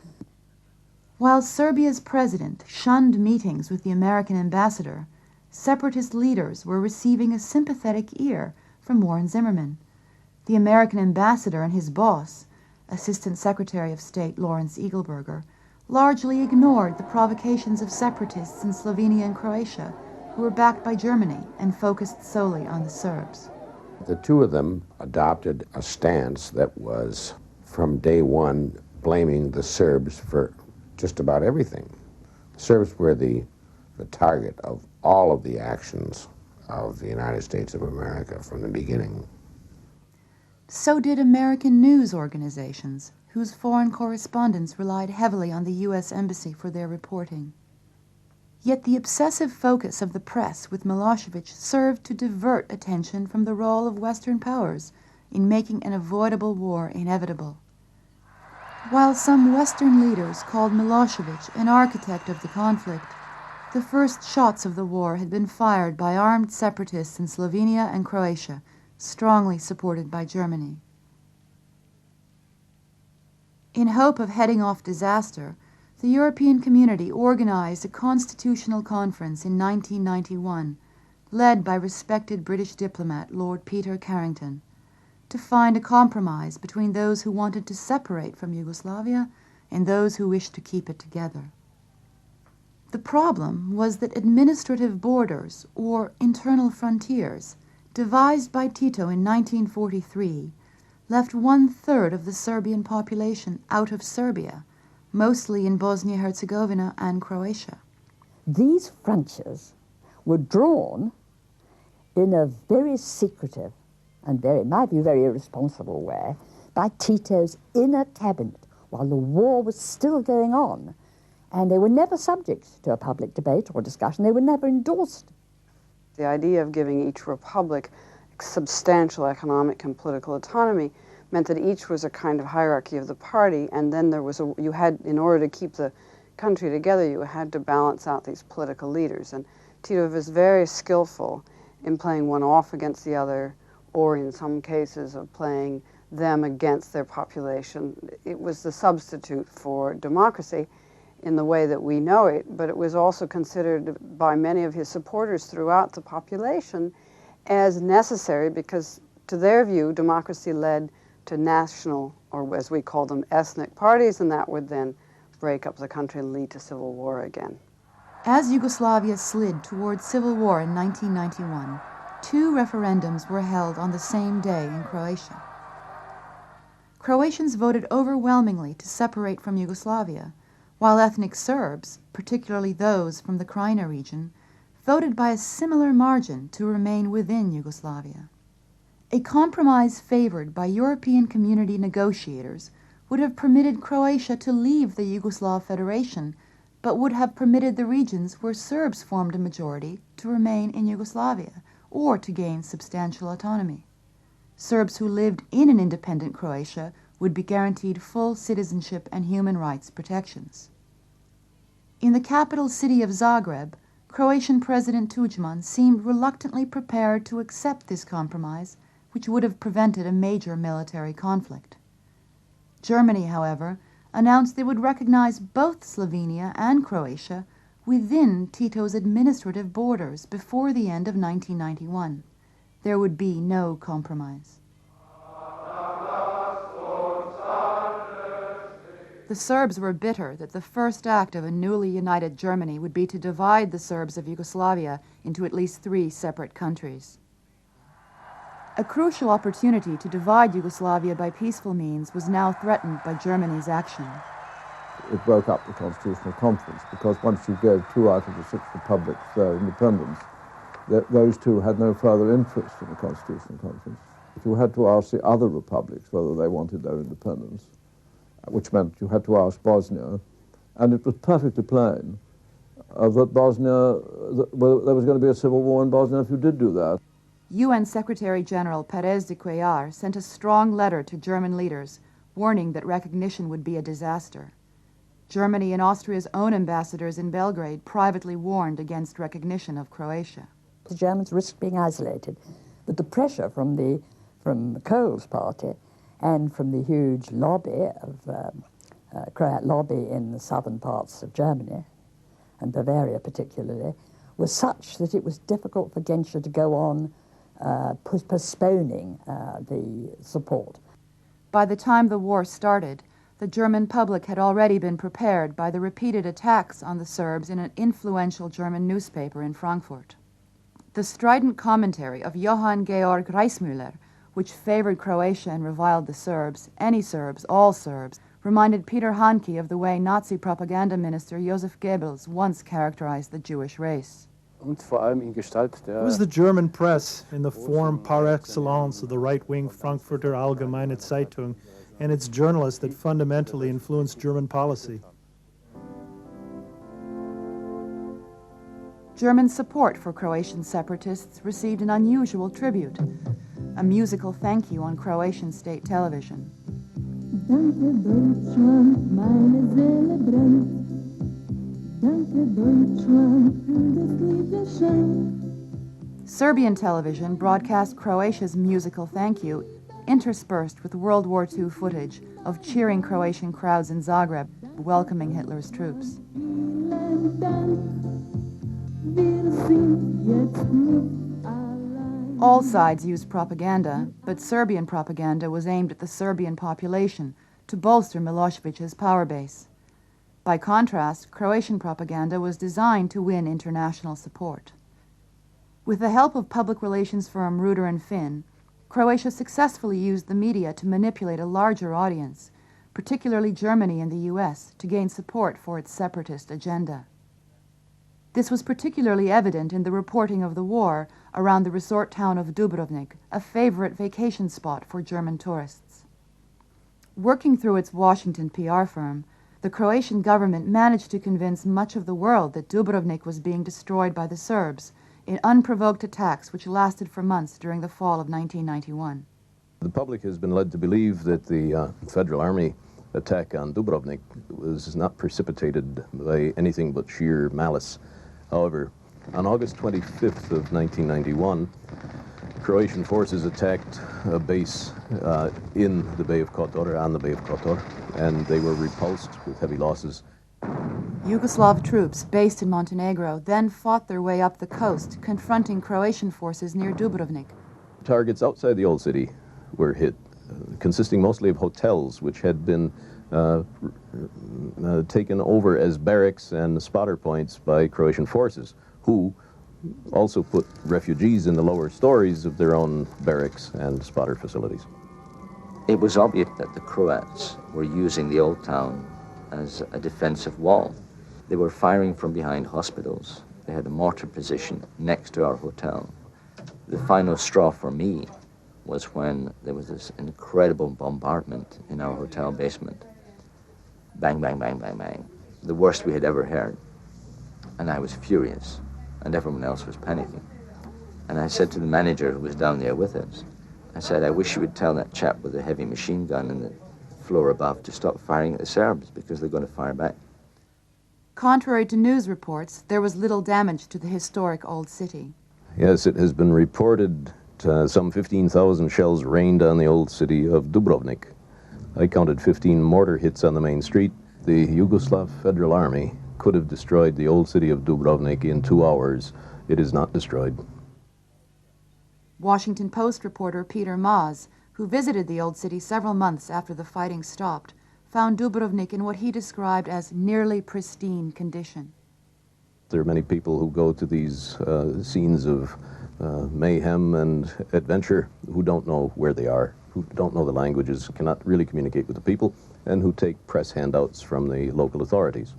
While Serbia's president shunned meetings with the American ambassador, separatist leaders were receiving a sympathetic ear from Warren Zimmerman. The American ambassador and his boss, Assistant Secretary of State Lawrence Eagleburger, largely ignored the provocations of separatists in Slovenia and Croatia, who were backed by Germany and focused solely on the Serbs. The two of them adopted a stance that was, from day one, blaming the Serbs for just about everything. The Serbs were the target of all of the actions of the United States of America from the beginning. So did American news organizations, whose foreign correspondents relied heavily on the U.S. Embassy for their reporting. Yet the obsessive focus of the press with Milosevic served to divert attention from the role of Western powers in making an avoidable war inevitable. While some Western leaders called Milosevic an architect of the conflict, the first shots of the war had been fired by armed separatists in Slovenia and Croatia, strongly supported by Germany. In hope of heading off disaster, the European community organized a constitutional conference in 1991, led by respected British diplomat Lord Peter Carrington, to find a compromise between those who wanted to separate from Yugoslavia and those who wished to keep it together. The problem was that administrative borders, or internal frontiers, devised by Tito in 1943, left 1/3 of the Serbian population out of Serbia, mostly in Bosnia-Herzegovina and Croatia. These frontiers were drawn in a very secretive and very, in my view, very irresponsible way by Tito's inner cabinet while the war was still going on. And they were never subject to a public debate or discussion. They were never endorsed. The idea of giving each republic substantial economic and political autonomy meant that each was a kind of hierarchy of the party, and then there was you had, in order to keep the country together, you had to balance out these political leaders. And Tito was very skillful in playing one off against the other, or in some cases of playing them against their population. It was the substitute for democracy in the way that we know it, but it was also considered by many of his supporters throughout the population as necessary because, to their view, democracy led to national, or as we call them, ethnic parties, and that would then break up the country and lead to civil war again. As Yugoslavia slid towards civil war in 1991, 2 referendums were held on the same day in Croatia. Croatians voted overwhelmingly to separate from Yugoslavia, while ethnic Serbs, particularly those from the Krajina region, voted by a similar margin to remain within Yugoslavia. A compromise favored by European community negotiators would have permitted Croatia to leave the Yugoslav Federation, but would have permitted the regions where Serbs formed a majority to remain in Yugoslavia or to gain substantial autonomy. Serbs who lived in an independent Croatia would be guaranteed full citizenship and human rights protections. In the capital city of Zagreb, Croatian President Tudjman seemed reluctantly prepared to accept this compromise, which would have prevented a major military conflict. Germany, however, announced they would recognize both Slovenia and Croatia within Tito's administrative borders before the end of 1991. There would be no compromise. The Serbs were bitter that the first act of a newly united Germany would be to divide the Serbs of Yugoslavia into at least 3 separate countries. A crucial opportunity to divide Yugoslavia by peaceful means was now threatened by Germany's action. It broke up the Constitutional Conference because once you gave 2 out of the 6 republics their independence, those 2 had no further interest in the Constitutional Conference. You had to ask the other republics whether they wanted their independence, which meant you had to ask Bosnia, and it was perfectly plain that Bosnia, there was going to be a civil war in Bosnia if you did do that. UN Secretary-General Perez de Cuellar sent a strong letter to German leaders, warning that recognition would be a disaster. Germany and Austria's own ambassadors in Belgrade privately warned against recognition of Croatia. The Germans risked being isolated. But the pressure from Kohl's party and from the huge lobby of Croat lobby in the southern parts of Germany, and Bavaria particularly, was such that it was difficult for Genscher to go on postponing the support. By the time the war started, the German public had already been prepared by the repeated attacks on the Serbs in an influential German newspaper in Frankfurt. The strident commentary of Johann Georg Reismüller, which favored Croatia and reviled the Serbs, any Serbs, all Serbs, reminded Peter Handke of the way Nazi propaganda minister Joseph Goebbels once characterized the Jewish race. It was the German press, in the form par excellence of the right-wing Frankfurter Allgemeine Zeitung, and its journalists that fundamentally influenced German policy. German support for Croatian separatists received an unusual tribute, a musical thank you on Croatian state television. Danke Deutschland, meine Seele brennt. Danke Deutschland für das liebe Schein. Serbian television broadcast Croatia's musical thank you, interspersed with World War II footage of cheering Croatian crowds in Zagreb welcoming Hitler's troops. All sides used propaganda, but Serbian propaganda was aimed at the Serbian population to bolster Milosevic's power base. By contrast, Croatian propaganda was designed to win international support. With the help of public relations firm Ruder and Finn, Croatia successfully used the media to manipulate a larger audience, particularly Germany and the US, to gain support for its separatist agenda. This was particularly evident in the reporting of the war around the resort town of Dubrovnik, a favorite vacation spot for German tourists. Working through its Washington PR firm, the Croatian government managed to convince much of the world that Dubrovnik was being destroyed by the Serbs in unprovoked attacks which lasted for months during the fall of 1991. The public has been led to believe that the Federal Army attack on Dubrovnik was not precipitated by anything but sheer malice. However, on August 25th of 1991, Croatian forces attacked a base in the Bay of Kotor, on the Bay of Kotor, and they were repulsed with heavy losses. Yugoslav troops based in Montenegro then fought their way up the coast, confronting Croatian forces near Dubrovnik. Targets outside the old city were hit, consisting mostly of hotels which had been taken over as barracks and spotter points by Croatian forces, who also put refugees in the lower stories of their own barracks and spotter facilities. It was obvious that the Croats were using the old town as a defensive wall. They were firing from behind hospitals. They had a mortar position next to our hotel. The final straw for me was when there was this incredible bombardment in our hotel basement. Bang, bang, bang, bang, bang. The worst we had ever heard. And I was furious, and everyone else was panicking. And I said to the manager who was down there with us, I said, I wish you would tell that chap with the heavy machine gun in the floor above to stop firing at the Serbs, because they're going to fire back. Contrary to news reports, there was little damage to the historic old city. Yes, it has been reported some 15,000 shells rained on the old city of Dubrovnik. I counted 15 mortar hits on the main street. The Yugoslav Federal Army could have destroyed the old city of Dubrovnik in 2 hours. It is not destroyed. Washington Post reporter Peter Maas, who visited the old city several months after the fighting stopped, found Dubrovnik in what he described as nearly pristine condition. There are many people who go to these scenes of mayhem and adventure who don't know where they are, who don't know the languages, cannot really communicate with the people, and who take press handouts from the local authorities.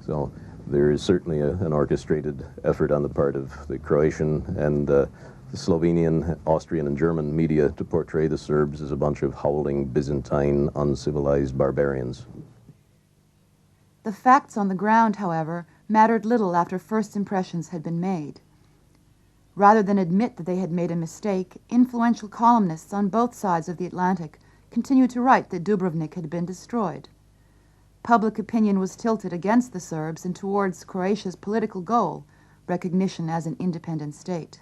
So there is certainly an orchestrated effort on the part of the Croatian and the Slovenian, Austrian, and German media to portray the Serbs as a bunch of howling, Byzantine, uncivilized barbarians. The facts on the ground, however, mattered little after first impressions had been made. Rather than admit that they had made a mistake, influential columnists on both sides of the Atlantic continued to write that Dubrovnik had been destroyed. Public opinion was tilted against the Serbs and towards Croatia's political goal, recognition as an independent state.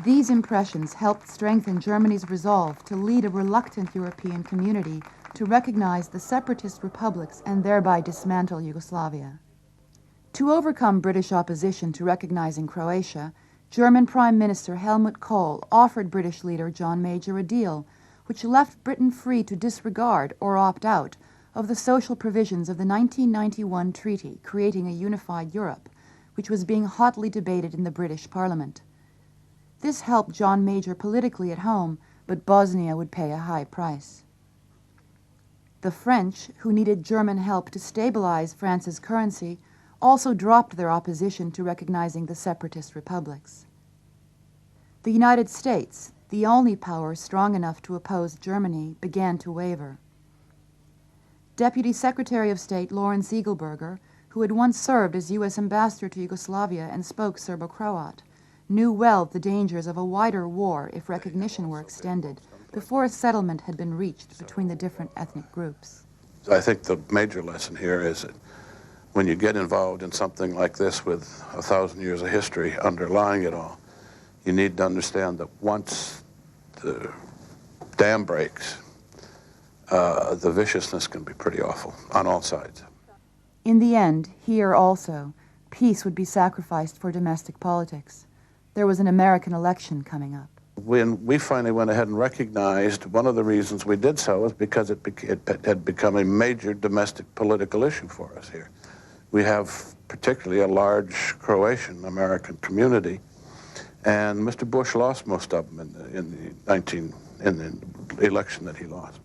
These impressions helped strengthen Germany's resolve to lead a reluctant European community to recognize the separatist republics and thereby dismantle Yugoslavia. To overcome British opposition to recognizing Croatia, German Prime Minister Helmut Kohl offered British leader John Major a deal which left Britain free to disregard or opt out of the social provisions of the 1991 treaty creating a unified Europe, which was being hotly debated in the British Parliament. This helped John Major politically at home, but Bosnia would pay a high price. The French, who needed German help to stabilize France's currency, also dropped their opposition to recognizing the separatist republics. The United States, the only power strong enough to oppose Germany, began to waver. Deputy Secretary of State Lawrence Eagleburger, who had once served as U.S. ambassador to Yugoslavia and spoke Serbo-Croat, knew well the dangers of a wider war if recognition were extended before a settlement had been reached between the different ethnic groups. I think the major lesson here is that when you get involved in something like this with 1,000 years of history underlying it all, you need to understand that once the dam breaks, the viciousness can be pretty awful on all sides. In the end, here also, peace would be sacrificed for domestic politics. There was an American election coming up. When we finally went ahead and recognized, one of the reasons we did so was because it had become a major domestic political issue for us here. We have particularly a large Croatian-American community, and Mr. Bush lost most of them in the election that he lost,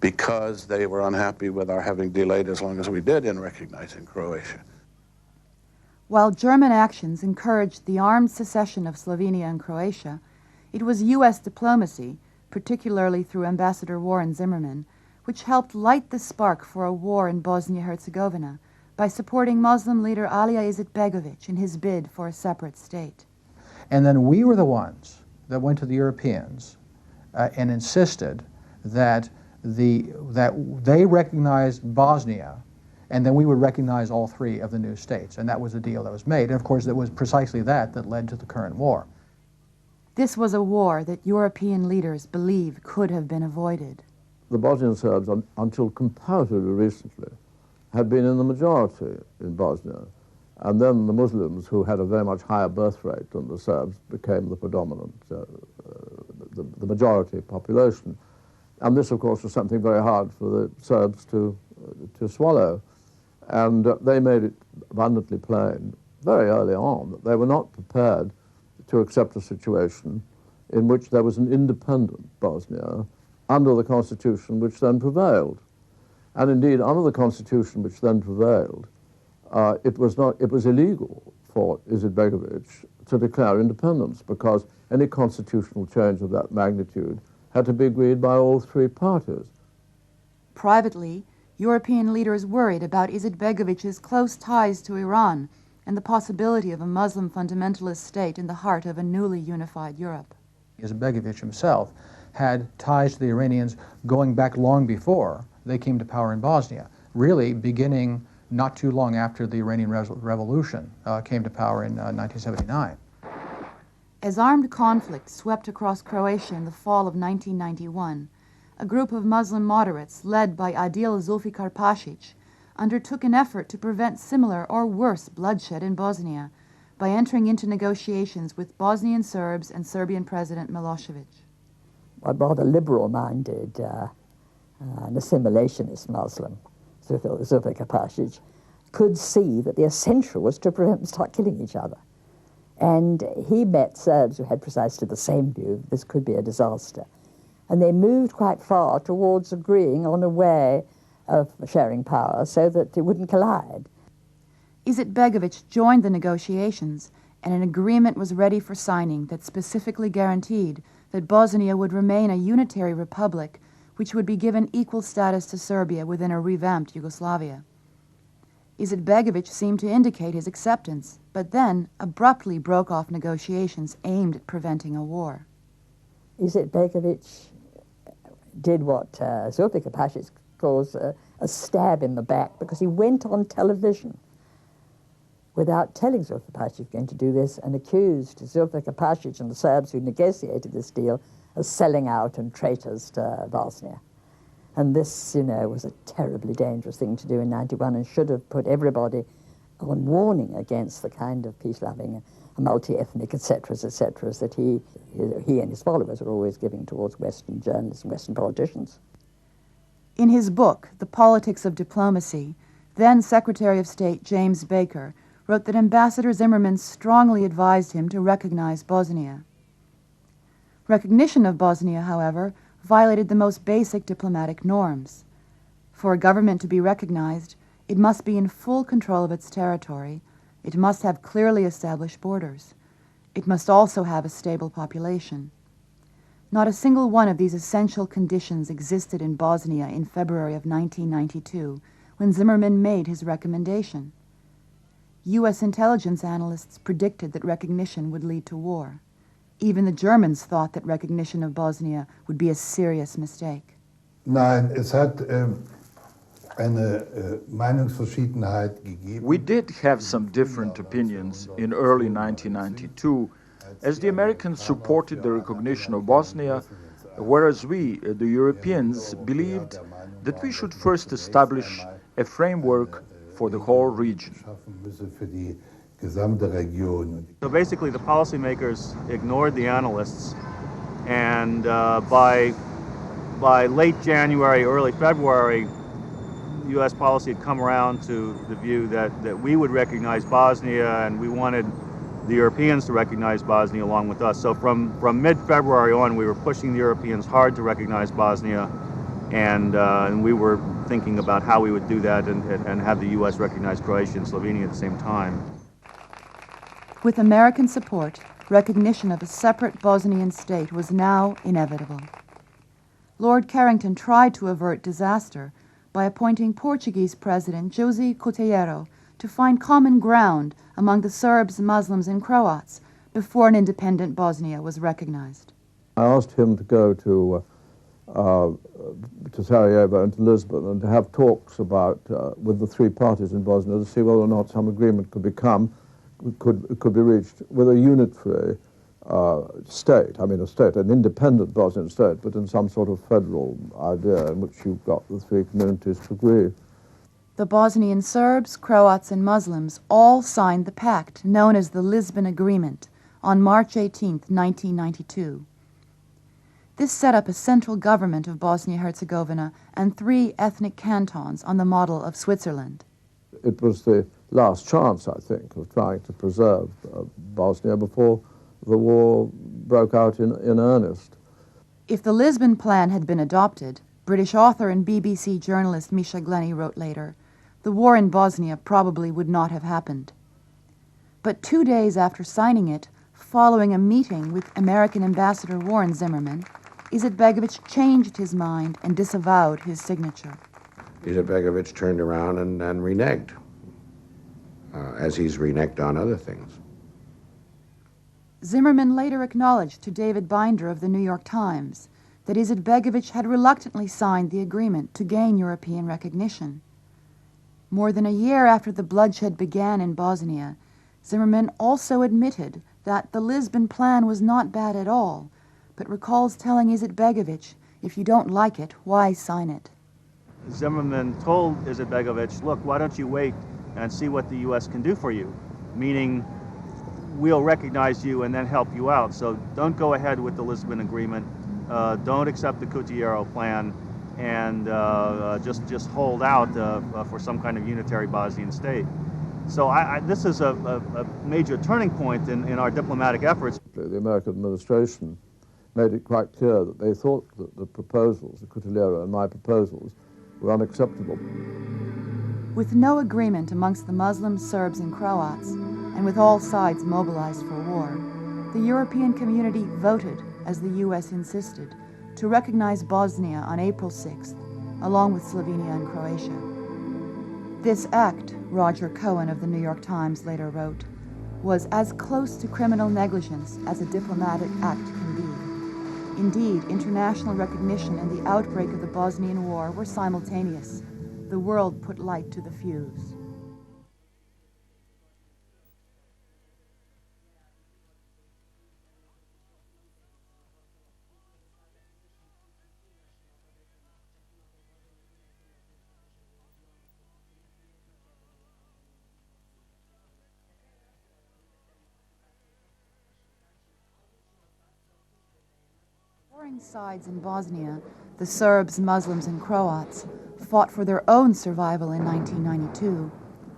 because they were unhappy with our having delayed as long as we did in recognizing Croatia. While German actions encouraged the armed secession of Slovenia and Croatia, it was U.S. diplomacy, particularly through Ambassador Warren Zimmerman, which helped light the spark for a war in Bosnia-Herzegovina by supporting Muslim leader Alija Izetbegović in his bid for a separate state. And then we were the ones that went to the Europeans and insisted that they recognized Bosnia, and then we would recognize all three of the new states. And that was the deal that was made. And of course, it was precisely that led to the current war. This was a war that European leaders believe could have been avoided. The Bosnian Serbs, until comparatively recently, had been in the majority in Bosnia. And then the Muslims, who had a very much higher birth rate than the Serbs, became the predominant, the majority population. And this, of course, was something very hard for the Serbs to swallow. And they made it abundantly plain very early on that they were not prepared to accept a situation in which there was an independent Bosnia under the constitution which then prevailed. And indeed, under the constitution which then prevailed, it was illegal for Izetbegović to declare independence, because any constitutional change of that magnitude had to be agreed by all three parties. Privately, European leaders worried about Izetbegović's close ties to Iran and the possibility of a Muslim fundamentalist state in the heart of a newly unified Europe. Izetbegović himself had ties to the Iranians going back long before they came to power in Bosnia, really beginning not too long after the Iranian Revolution came to power in 1979. As armed conflict swept across Croatia in the fall of 1991, a group of Muslim moderates led by Adil Zulfikar Pashic undertook an effort to prevent similar or worse bloodshed in Bosnia by entering into negotiations with Bosnian Serbs and Serbian President Milosevic. A rather liberal-minded an assimilationist Muslim, Zulfikar Pashic, could see that the essential was to prevent them start killing each other. And he met Serbs who had precisely the same view, this could be a disaster. And they moved quite far towards agreeing on a way of sharing power so that it wouldn't collide. Izetbegović joined the negotiations, and an agreement was ready for signing that specifically guaranteed that Bosnia would remain a unitary republic which would be given equal status to Serbia within a revamped Yugoslavia. Izetbegović seemed to indicate his acceptance, but then abruptly broke off negotiations aimed at preventing a war. Izetbegović did what Zulfikar Pashic calls a stab in the back, because he went on television without telling Zulfikar Pasha he was going to do this, and accused Zulfikar Pasha and the Serbs who negotiated this deal as selling out and traitors to Bosnia. And this, you know, was a terribly dangerous thing to do in 91 and should have put everybody on warning against the kind of peace-loving, multi-ethnic, etc., that he and his followers were always giving towards Western journalists and Western politicians. In his book, The Politics of Diplomacy, then Secretary of State James Baker wrote that Ambassador Zimmerman strongly advised him to recognize Bosnia. Recognition of Bosnia, however, violated the most basic diplomatic norms. For a government to be recognized, it must be in full control of its territory, it must have clearly established borders, it must also have a stable population. Not a single one of these essential conditions existed in Bosnia in February of 1992, when Zimmerman made his recommendation. U.S. intelligence analysts predicted that recognition would lead to war. Even the Germans thought that recognition of Bosnia would be a serious mistake. Nein, es hat eine Meinungsverschiedenheit gegeben. We did have some different opinions in early 1992, as the Americans supported the recognition of Bosnia, whereas we, the Europeans, believed that we should first establish a framework for the whole region. So basically the policymakers ignored the analysts, and by late January, early February, U.S. policy had come around to the view that we would recognize Bosnia, and we wanted the Europeans to recognize Bosnia along with us. So from mid-February on, we were pushing the Europeans hard to recognize Bosnia, and we were thinking about how we would do that and have the U.S. recognize Croatia and Slovenia at the same time. With American support, recognition of a separate Bosnian state was now inevitable. Lord Carrington tried to avert disaster by appointing Portuguese President José Coutinho to find common ground among the Serbs, Muslims, and Croats before an independent Bosnia was recognized. I asked him to go to Sarajevo and to Lisbon and to have talks about with the three parties in Bosnia to see whether or not some agreement could be reached with a unitary state. I mean, an independent Bosnian state, but in some sort of federal idea in which you've got the three communities to agree. The Bosnian Serbs, Croats, and Muslims all signed the pact known as the Lisbon Agreement on March 18, 1992. This set up a central government of Bosnia-Herzegovina and 3 ethnic cantons on the model of Switzerland. It was the last chance, I think, of trying to preserve Bosnia before the war broke out in earnest. If the Lisbon Plan had been adopted, British author and BBC journalist Misha Glenny wrote later, the war in Bosnia probably would not have happened. But 2 days after signing it, following a meeting with American Ambassador Warren Zimmerman, Izetbegovic changed his mind and disavowed his signature. Izetbegovic turned around and reneged, as he's reneged on other things. Zimmerman later acknowledged to David Binder of the New York Times that Izetbegovic had reluctantly signed the agreement to gain European recognition. More than a year after the bloodshed began in Bosnia, Zimmerman also admitted that the Lisbon Plan was not bad at all, but recalls telling Izetbegovic, if you don't like it, why sign it? Zimmerman told Izetbegovic, look, why don't you wait and see what the U.S. can do for you, meaning we'll recognize you and then help you out. So don't go ahead with the Lisbon Agreement, don't accept the Coutinho plan, and just hold out for some kind of unitary Bosnian state. So this is a major turning point in our diplomatic efforts. The American administration made it quite clear that they thought that the proposals, the Coutinho and my proposals, were unacceptable. With no agreement amongst the Muslims, Serbs, and Croats, and with all sides mobilized for war, the European community voted, as the U.S. insisted, to recognize Bosnia on April 6th, along with Slovenia and Croatia. This act, Roger Cohen of the New York Times later wrote, was as close to criminal negligence as a diplomatic act can be. Indeed, international recognition and the outbreak of the Bosnian War were simultaneous. The world put light to the fuse. warring sides in Bosnia, the Serbs, Muslims, and Croats, fought for their own survival in 1992,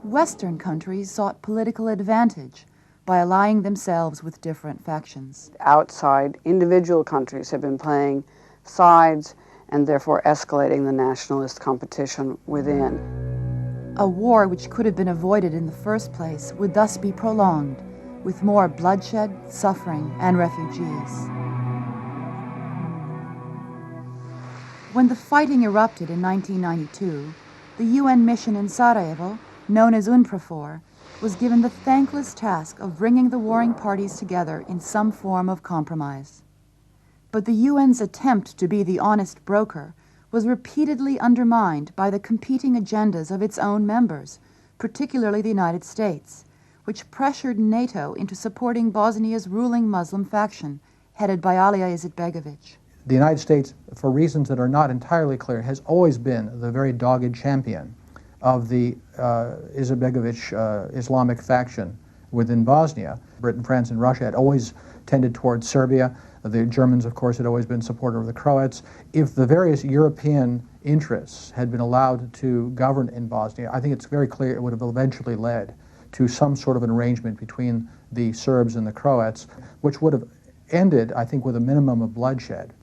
Western countries sought political advantage by allying themselves with different factions. Outside, individual countries have been playing sides and therefore escalating the nationalist competition within. A war which could have been avoided in the first place would thus be prolonged, with more bloodshed, suffering, and refugees. When the fighting erupted in 1992, the UN mission in Sarajevo, known as UNPROFOR, was given the thankless task of bringing the warring parties together in some form of compromise. But the UN's attempt to be the honest broker was repeatedly undermined by the competing agendas of its own members, particularly the United States, which pressured NATO into supporting Bosnia's ruling Muslim faction, headed by Alija Izetbegović. The United States, for reasons that are not entirely clear, has always been the very dogged champion of the Izetbegović Islamic faction within Bosnia. Britain, France, and Russia had always tended towards Serbia. The Germans, of course, had always been supportive of the Croats. If the various European interests had been allowed to govern in Bosnia, I think it's very clear it would have eventually led to some sort of an arrangement between the Serbs and the Croats, which would have ended, I think, with a minimum of bloodshed.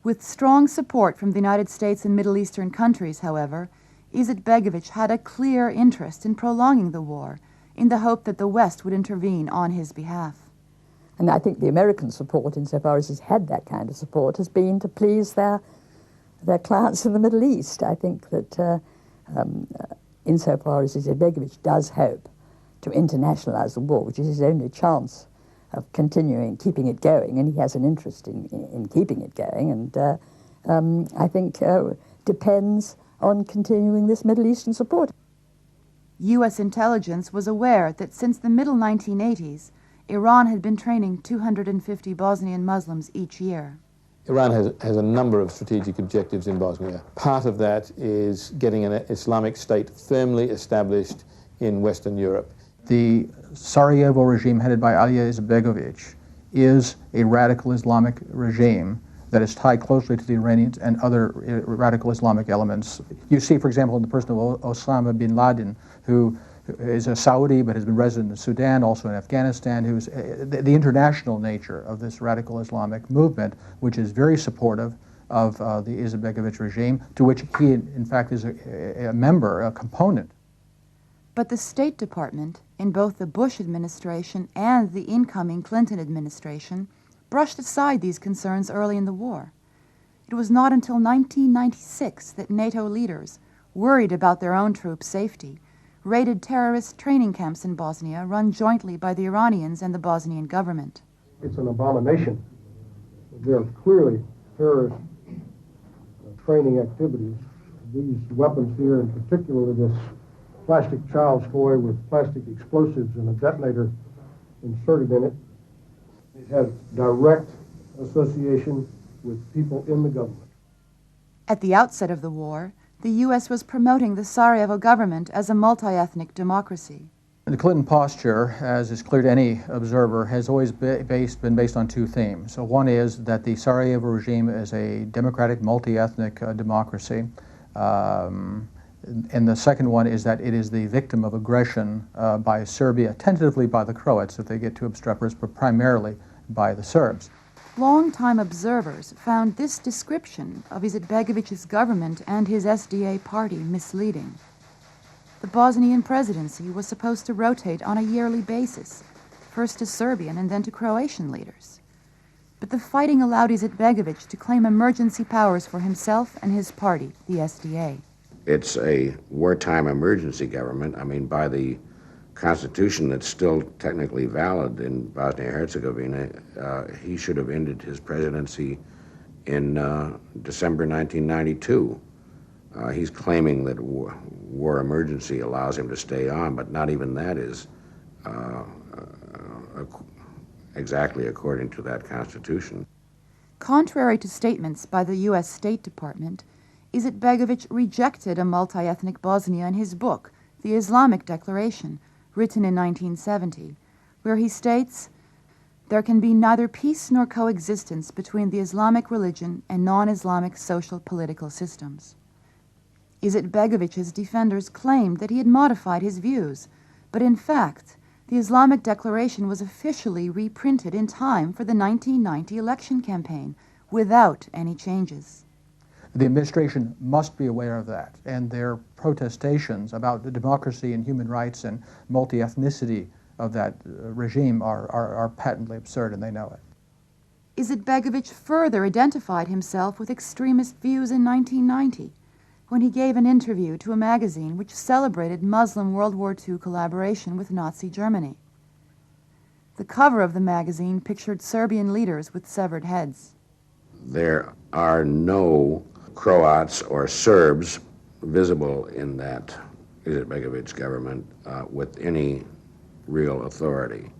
With strong support from the United States and Middle Eastern countries, however, Izetbegović had a clear interest in prolonging the war, in the hope that the West would intervene on his behalf. And I think the American support, insofar as he's had that kind of support, has been to please their clients in the Middle East. I think that insofar as Izetbegović does hope to internationalize the war, which is his only chance of keeping it going, and he has an interest in keeping it going, and I think depends on continuing this Middle Eastern support. U.S. intelligence was aware that since the middle 1980s, Iran had been training 250 Bosnian Muslims each year. Iran has a number of strategic objectives in Bosnia. Part of that is getting an Islamic state firmly established in Western Europe. The Sarajevo regime headed by Alija Izetbegović is a radical Islamic regime that is tied closely to the Iranians and other radical Islamic elements. You see, for example, in the person of Osama bin Laden, who is a Saudi but has been resident in Sudan, also in Afghanistan, who's the international nature of this radical Islamic movement, which is very supportive of the Izetbegović regime, to which he, in fact, is a member, a component. But the State Department, in both the Bush administration and the incoming Clinton administration, brushed aside these concerns early in the war. It was not until 1996 that NATO leaders, worried about their own troops' safety, raided terrorist training camps in Bosnia run jointly by the Iranians and the Bosnian government. It's an abomination. There are clearly terrorist training activities. These weapons here, in particular this plastic child's toy with plastic explosives and a detonator inserted in it, it has direct association with people in the government. At the outset of the war, the U.S. was promoting the Sarajevo government as a multi-ethnic democracy. The Clinton posture, as is clear to any observer, has always been based on two themes. So one is that the Sarajevo regime is a democratic, multi-ethnic democracy. And the second one is that it is the victim of aggression by Serbia, tentatively by the Croats if they get too obstreperous, but primarily by the Serbs. Long-time observers found this description of Izetbegović's government and his SDA party misleading. The Bosnian presidency was supposed to rotate on a yearly basis, first to Serbian and then to Croatian leaders. But the fighting allowed Izetbegović to claim emergency powers for himself and his party, the SDA. It's a wartime emergency government. I mean, by the Constitution that's still technically valid in Bosnia-Herzegovina, he should have ended his presidency in December 1992. He's claiming that war emergency allows him to stay on, but not even that is exactly according to that Constitution. Contrary to statements by the U.S. State Department, Izetbegović rejected a multi-ethnic Bosnia in his book, The Islamic Declaration, written in 1970, where he states, there can be neither peace nor coexistence between the Islamic religion and non-Islamic social political systems. Izetbegović's defenders claimed that he had modified his views, but in fact, the Islamic Declaration was officially reprinted in time for the 1990 election campaign without any changes. The administration must be aware of that, and their protestations about the democracy and human rights and multi-ethnicity of that regime are patently absurd, and they know it. Izetbegović further identified himself with extremist views in 1990 when he gave an interview to a magazine which celebrated Muslim World War II collaboration with Nazi Germany. The cover of the magazine pictured Serbian leaders with severed heads. There are no Croats or Serbs visible in that Izetbegović government with any real authority.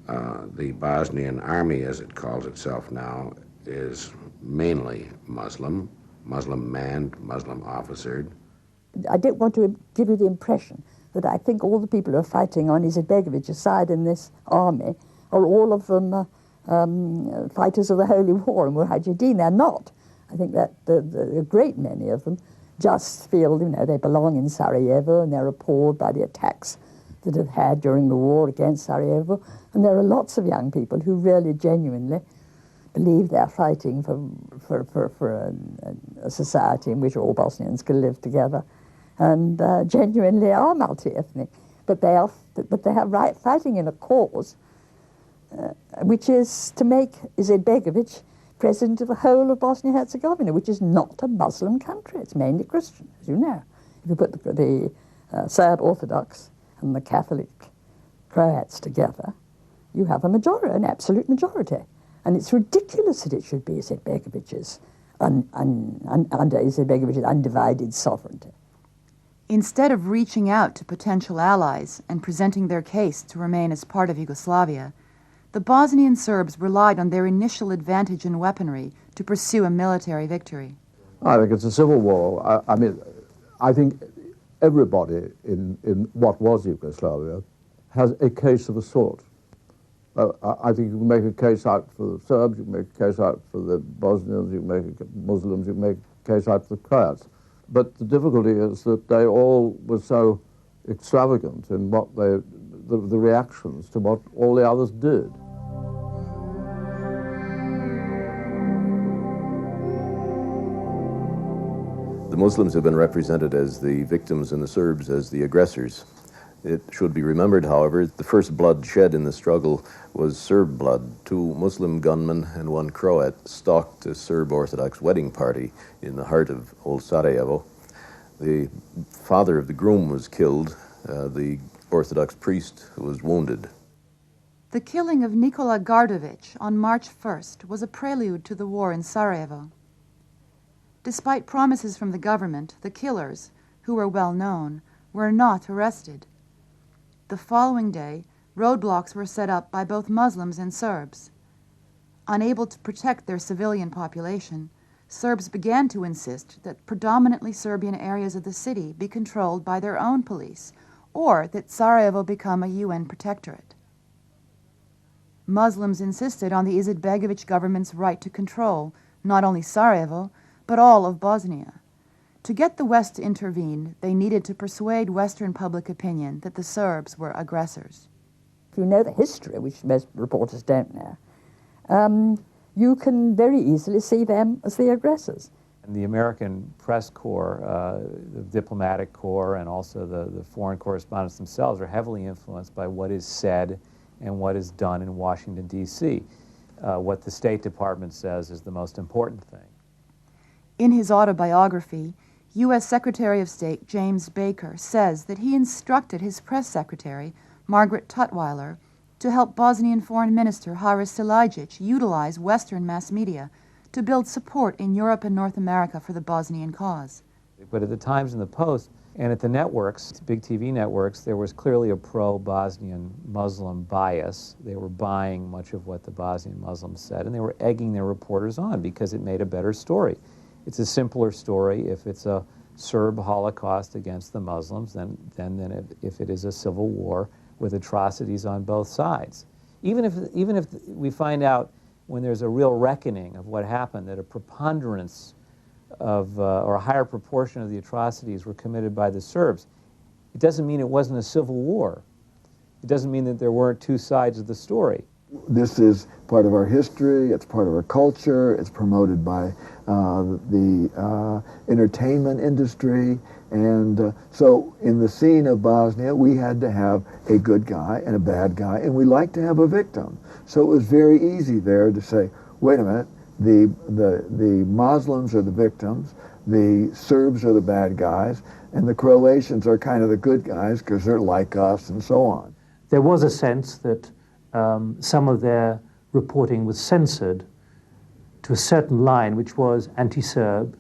The Bosnian army, as it calls itself now, is mainly Muslim, Muslim manned, Muslim officered. I don't want to give you the impression that I think all the people who are fighting on Izetbegović's side in this army are all of them fighters of the Holy War and Mujahideen. They're not. I think that a great many of them just feel, you know, they belong in Sarajevo and they're appalled by the attacks that have had during the war against Sarajevo. And there are lots of young people who really genuinely believe they're fighting for a society in which all Bosnians can live together, and genuinely are multi-ethnic. But they are fighting in a cause which is to make Izetbegović president of the whole of Bosnia-Herzegovina, which is not a Muslim country. It's mainly Christian, as you know. If you put the Serb Orthodox and the Catholic Croats together, you have a majority, an absolute majority. And it's ridiculous that it should be Izetbegović's under Izetbegović's undivided sovereignty. Instead of reaching out to potential allies and presenting their case to remain as part of Yugoslavia, the Bosnian Serbs relied on their initial advantage in weaponry to pursue a military victory. I think it's a civil war. I mean, I think everybody in what was Yugoslavia has a case of a sort. I think you can make a case out for the Serbs, you can make a case out for the Bosnians, you can make a Muslims, you can make a case out for the Croats. But the difficulty is that they all were so extravagant in what the reactions to what all the others did. The Muslims have been represented as the victims and the Serbs as the aggressors. It should be remembered, however, the first blood shed in the struggle was Serb blood. 2 Muslim gunmen and 1 Croat stalked a Serb Orthodox wedding party in the heart of old Sarajevo. The father of the groom was killed. The Orthodox priest was wounded. The killing of Nikola Gardović on March 1st was a prelude to the war in Sarajevo. Despite promises from the government, the killers, who were well known, were not arrested. The following day, roadblocks were set up by both Muslims and Serbs. Unable to protect their civilian population, Serbs began to insist that predominantly Serbian areas of the city be controlled by their own police, or that Sarajevo become a UN protectorate. Muslims insisted on the Izetbegović government's right to control not only Sarajevo, but all of Bosnia. To get the West to intervene, they needed to persuade Western public opinion that the Serbs were aggressors. If you know the history, which most reporters don't know, you can very easily see them as the aggressors. And the American press corps, the diplomatic corps, and also the foreign correspondents themselves are heavily influenced by what is said and what is done in Washington, D.C. What the State Department says is the most important thing. In his autobiography, U.S. Secretary of State James Baker says that he instructed his press secretary, Margaret Tutwiler, to help Bosnian Foreign Minister Haris Silajdžić utilize Western mass media to build support in Europe and North America for the Bosnian cause. But at the Times and the Post, and at the networks, big TV networks, there was clearly a pro-Bosnian Muslim bias. They were buying much of what the Bosnian Muslims said, and they were egging their reporters on because it made a better story. It's a simpler story if it's a Serb Holocaust against the Muslims than if it is a civil war with atrocities on both sides. even if we find out when there's a real reckoning of what happened, that a preponderance of, or a higher proportion of the atrocities were committed by the Serbs, it doesn't mean it wasn't a civil war. It doesn't mean that there weren't two sides of the story. This is part of our history, it's part of our culture, it's promoted by the entertainment industry, and so in the scene of Bosnia we had to have a good guy and a bad guy, and we like to have a victim. So it was very easy there to say, wait a minute, the Muslims are the victims, the Serbs are the bad guys, and the Croatians are kind of the good guys because they're like us and so on. There was a sense that some of their reporting was censored to a certain line, which was anti-Serb,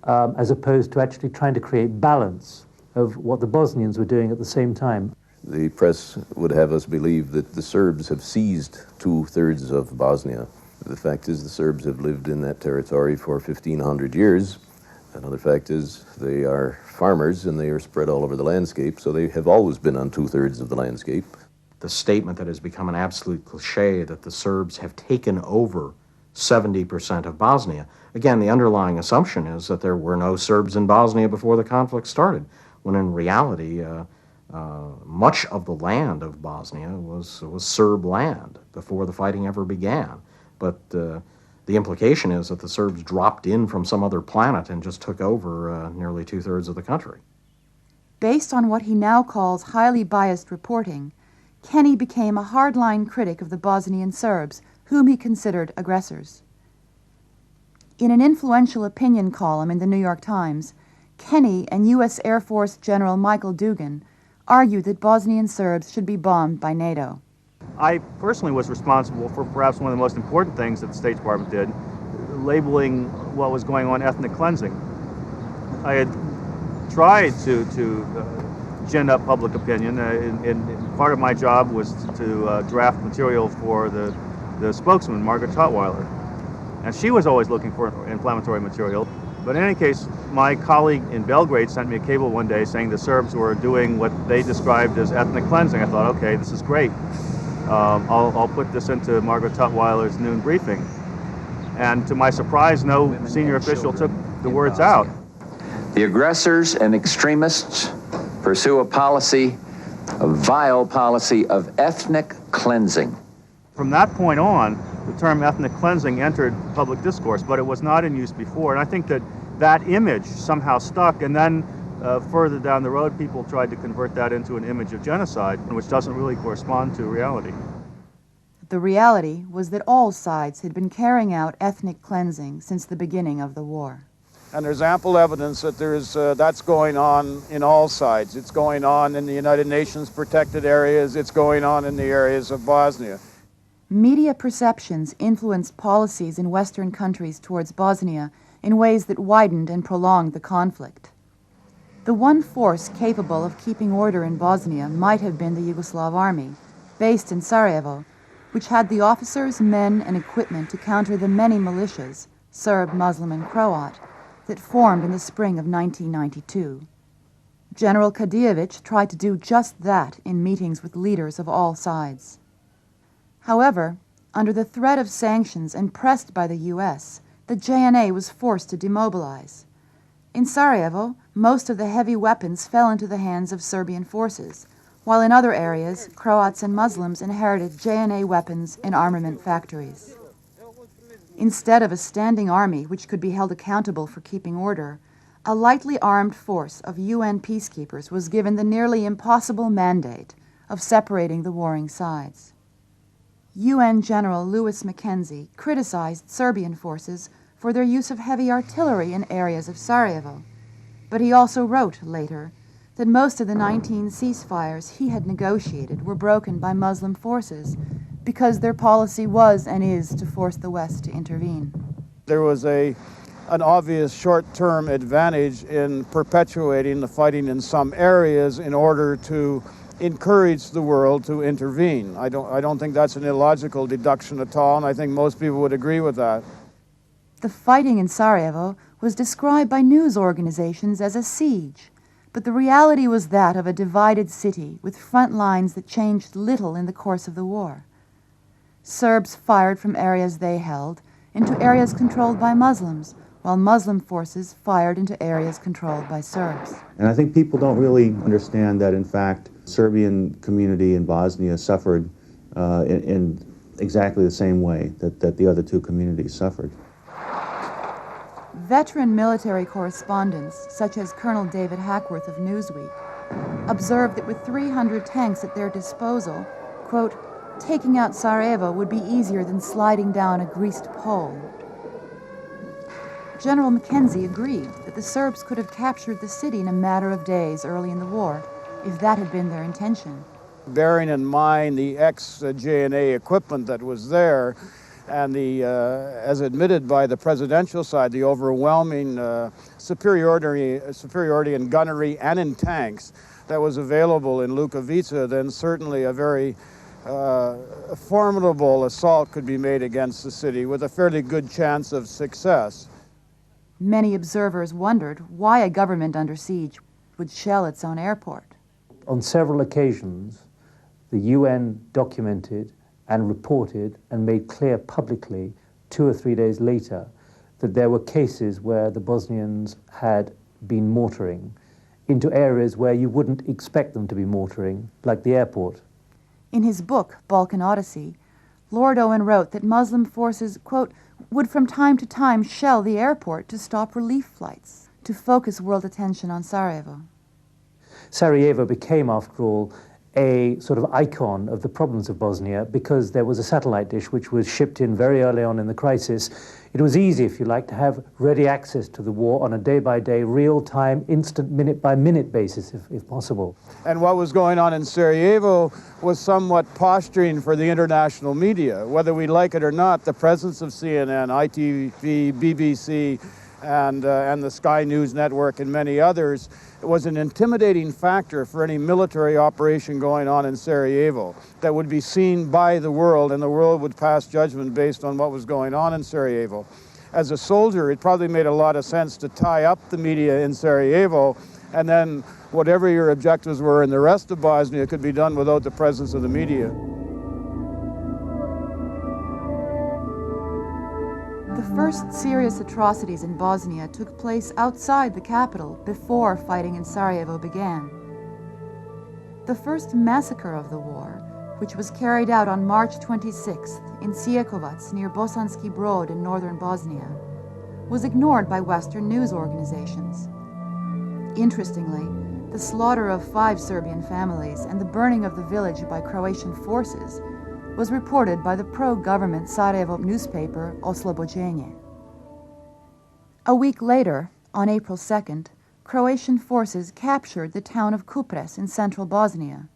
as opposed to actually trying to create balance of what the Bosnians were doing at the same time. The press would have us believe that the Serbs have seized 2/3 of Bosnia. The fact is the Serbs have lived in that territory for 1,500 years. Another fact is they are farmers and they are spread all over the landscape, so they have always been on 2/3 of the landscape. The statement that has become an absolute cliche that the Serbs have taken over 70% of Bosnia. Again, the underlying assumption is that there were no Serbs in Bosnia before the conflict started, when in reality, much of the land of Bosnia was Serb land before the fighting ever began. But the implication is that the Serbs dropped in from some other planet and just took over nearly 2/3 of the country. Based on what he now calls highly biased reporting, Kenny became a hardline critic of the Bosnian Serbs, whom he considered aggressors. In an influential opinion column in the New York Times, Kenny and U.S. Air Force General Michael Dugan argued that Bosnian Serbs should be bombed by NATO. I personally was responsible for perhaps one of the most important things that the State Department did, labeling what was going on ethnic cleansing. I had tried to gin up public opinion, and part of my job was to draft material for the spokesman, Margaret Tutwiler. And she was always looking for inflammatory material. But in any case, my colleague in Belgrade sent me a cable one day saying the Serbs were doing what they described as ethnic cleansing. I thought, okay, this is great. I'll put this into Margaret Tutwiler's noon briefing. And to my surprise, no senior official took the words out. The aggressors and extremists pursue a policy, a vile policy of ethnic cleansing. From that point on, the term ethnic cleansing entered public discourse, but it was not in use before. And I think that that image somehow stuck, and then further down the road, people tried to convert that into an image of genocide, which doesn't really correspond to reality. The reality was that all sides had been carrying out ethnic cleansing since the beginning of the war. And there's ample evidence that that's going on in all sides. It's going on in the United Nations protected areas. It's going on in the areas of Bosnia. Media perceptions influenced policies in Western countries towards Bosnia in ways that widened and prolonged the conflict. The one force capable of keeping order in Bosnia might have been the Yugoslav army, based in Sarajevo, which had the officers, men, and equipment to counter the many militias, Serb, Muslim, and Croat, that formed in the spring of 1992. General Kadijevic tried to do just that in meetings with leaders of all sides. However, under the threat of sanctions and pressed by the U.S., the JNA was forced to demobilize. In Sarajevo, most of the heavy weapons fell into the hands of Serbian forces, while in other areas, Croats and Muslims inherited JNA weapons and armament factories. Instead of a standing army which could be held accountable for keeping order, a lightly armed force of UN peacekeepers was given the nearly impossible mandate of separating the warring sides. UN General Louis Mackenzie criticized Serbian forces for their use of heavy artillery in areas of Sarajevo, but he also wrote later that most of the 19 ceasefires he had negotiated were broken by Muslim forces because their policy was and is to force the West to intervene. There was an obvious short-term advantage in perpetuating the fighting in some areas in order to encourage the world to intervene. I don't think that's an illogical deduction at all, and I think most people would agree with that. The fighting in Sarajevo was described by news organizations as a siege, but the reality was that of a divided city with front lines that changed little in the course of the war. Serbs fired from areas they held into areas controlled by Muslims, while Muslim forces fired into areas controlled by Serbs. And I think people don't really understand that, in fact, Serbian community in Bosnia suffered in exactly the same way that the other two communities suffered. Veteran military correspondents, such as Colonel David Hackworth of Newsweek, observed that with 300 tanks at their disposal, quote, taking out Sarajevo would be easier than sliding down a greased pole. General Mackenzie agreed that the Serbs could have captured the city in a matter of days early in the war, if that had been their intention. Bearing in mind the ex-JNA equipment that was there, and the, as admitted by the presidential side, the overwhelming superiority in gunnery and in tanks that was available in Lukovica, then certainly a very formidable assault could be made against the city with a fairly good chance of success. Many observers wondered why a government under siege would shell its own airport. On several occasions, the UN documented and reported and made clear publicly 2 or 3 days later that there were cases where the Bosnians had been mortaring into areas where you wouldn't expect them to be mortaring, like the airport. In his book, Balkan Odyssey, Lord Owen wrote that Muslim forces, quote, would from time to time shell the airport to stop relief flights, to focus world attention on Sarajevo. Sarajevo became, after all, a sort of icon of the problems of Bosnia because there was a satellite dish which was shipped in very early on in the crisis. It was easy, if you like, to have ready access to the war on a day-by-day, real-time, instant, minute-by-minute basis, if possible. And what was going on in Sarajevo was somewhat posturing for the international media. Whether we like it or not, the presence of CNN, ITV, BBC, and the Sky News Network and many others was an intimidating factor for any military operation going on in Sarajevo that would be seen by the world, and the world would pass judgment based on what was going on in Sarajevo. As a soldier, it probably made a lot of sense to tie up the media in Sarajevo, and then whatever your objectives were in the rest of Bosnia could be done without the presence of the media. The first serious atrocities in Bosnia took place outside the capital before fighting in Sarajevo began. The first massacre of the war, which was carried out on March 26th in Sjekovac near Bosanski Brod in northern Bosnia, was ignored by Western news organizations. Interestingly, the slaughter of 5 Serbian families and the burning of the village by Croatian forces was reported by the pro-government Sarajevo newspaper Oslobođenje. A week later, on April 2nd, Croatian forces captured the town of Kupres in central Bosnia.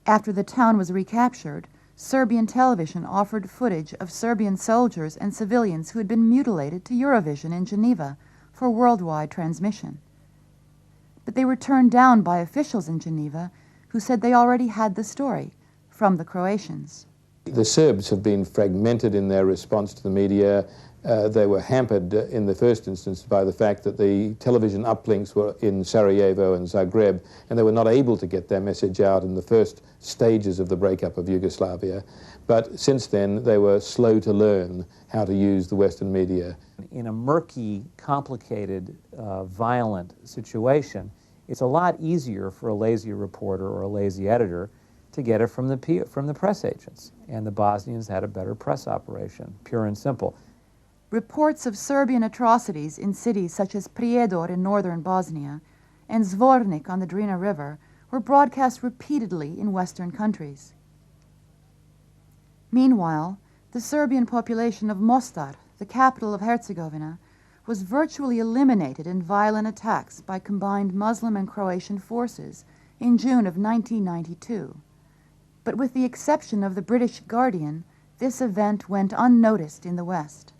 After the town was recaptured, Serbian television offered footage of Serbian soldiers and civilians who had been mutilated to Eurovision in Geneva for worldwide transmission. But they were turned down by officials in Geneva who said they already had the story from the Croatians. The Serbs have been fragmented in their response to the media. They were hampered in the first instance by the fact that the television uplinks were in Sarajevo and Zagreb, and they were not able to get their message out in the first stages of the breakup of Yugoslavia. But since then, they were slow to learn how to use the Western media. In a murky, complicated, violent situation, it's a lot easier for a lazy reporter or a lazy editor to get it from the press agents. And the Bosnians had a better press operation, pure and simple. Reports of Serbian atrocities in cities such as Prijedor in northern Bosnia and Zvornik on the Drina River were broadcast repeatedly in Western countries. Meanwhile, the Serbian population of Mostar, the capital of Herzegovina, was virtually eliminated in violent attacks by combined Muslim and Croatian forces in June of 1992. But with the exception of the British Guardian, this event went unnoticed in the West.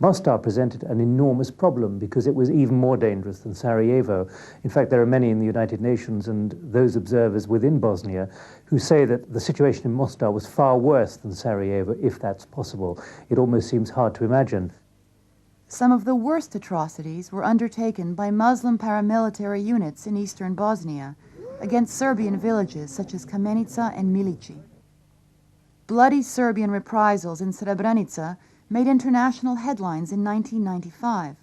Mostar presented an enormous problem because it was even more dangerous than Sarajevo. In fact, there are many in the United Nations and those observers within Bosnia who say that the situation in Mostar was far worse than Sarajevo, if that's possible. It almost seems hard to imagine. Some of the worst atrocities were undertaken by Muslim paramilitary units in eastern Bosnia against Serbian villages such as Kamenica and Milici. Bloody Serbian reprisals in Srebrenica made international headlines in 1995,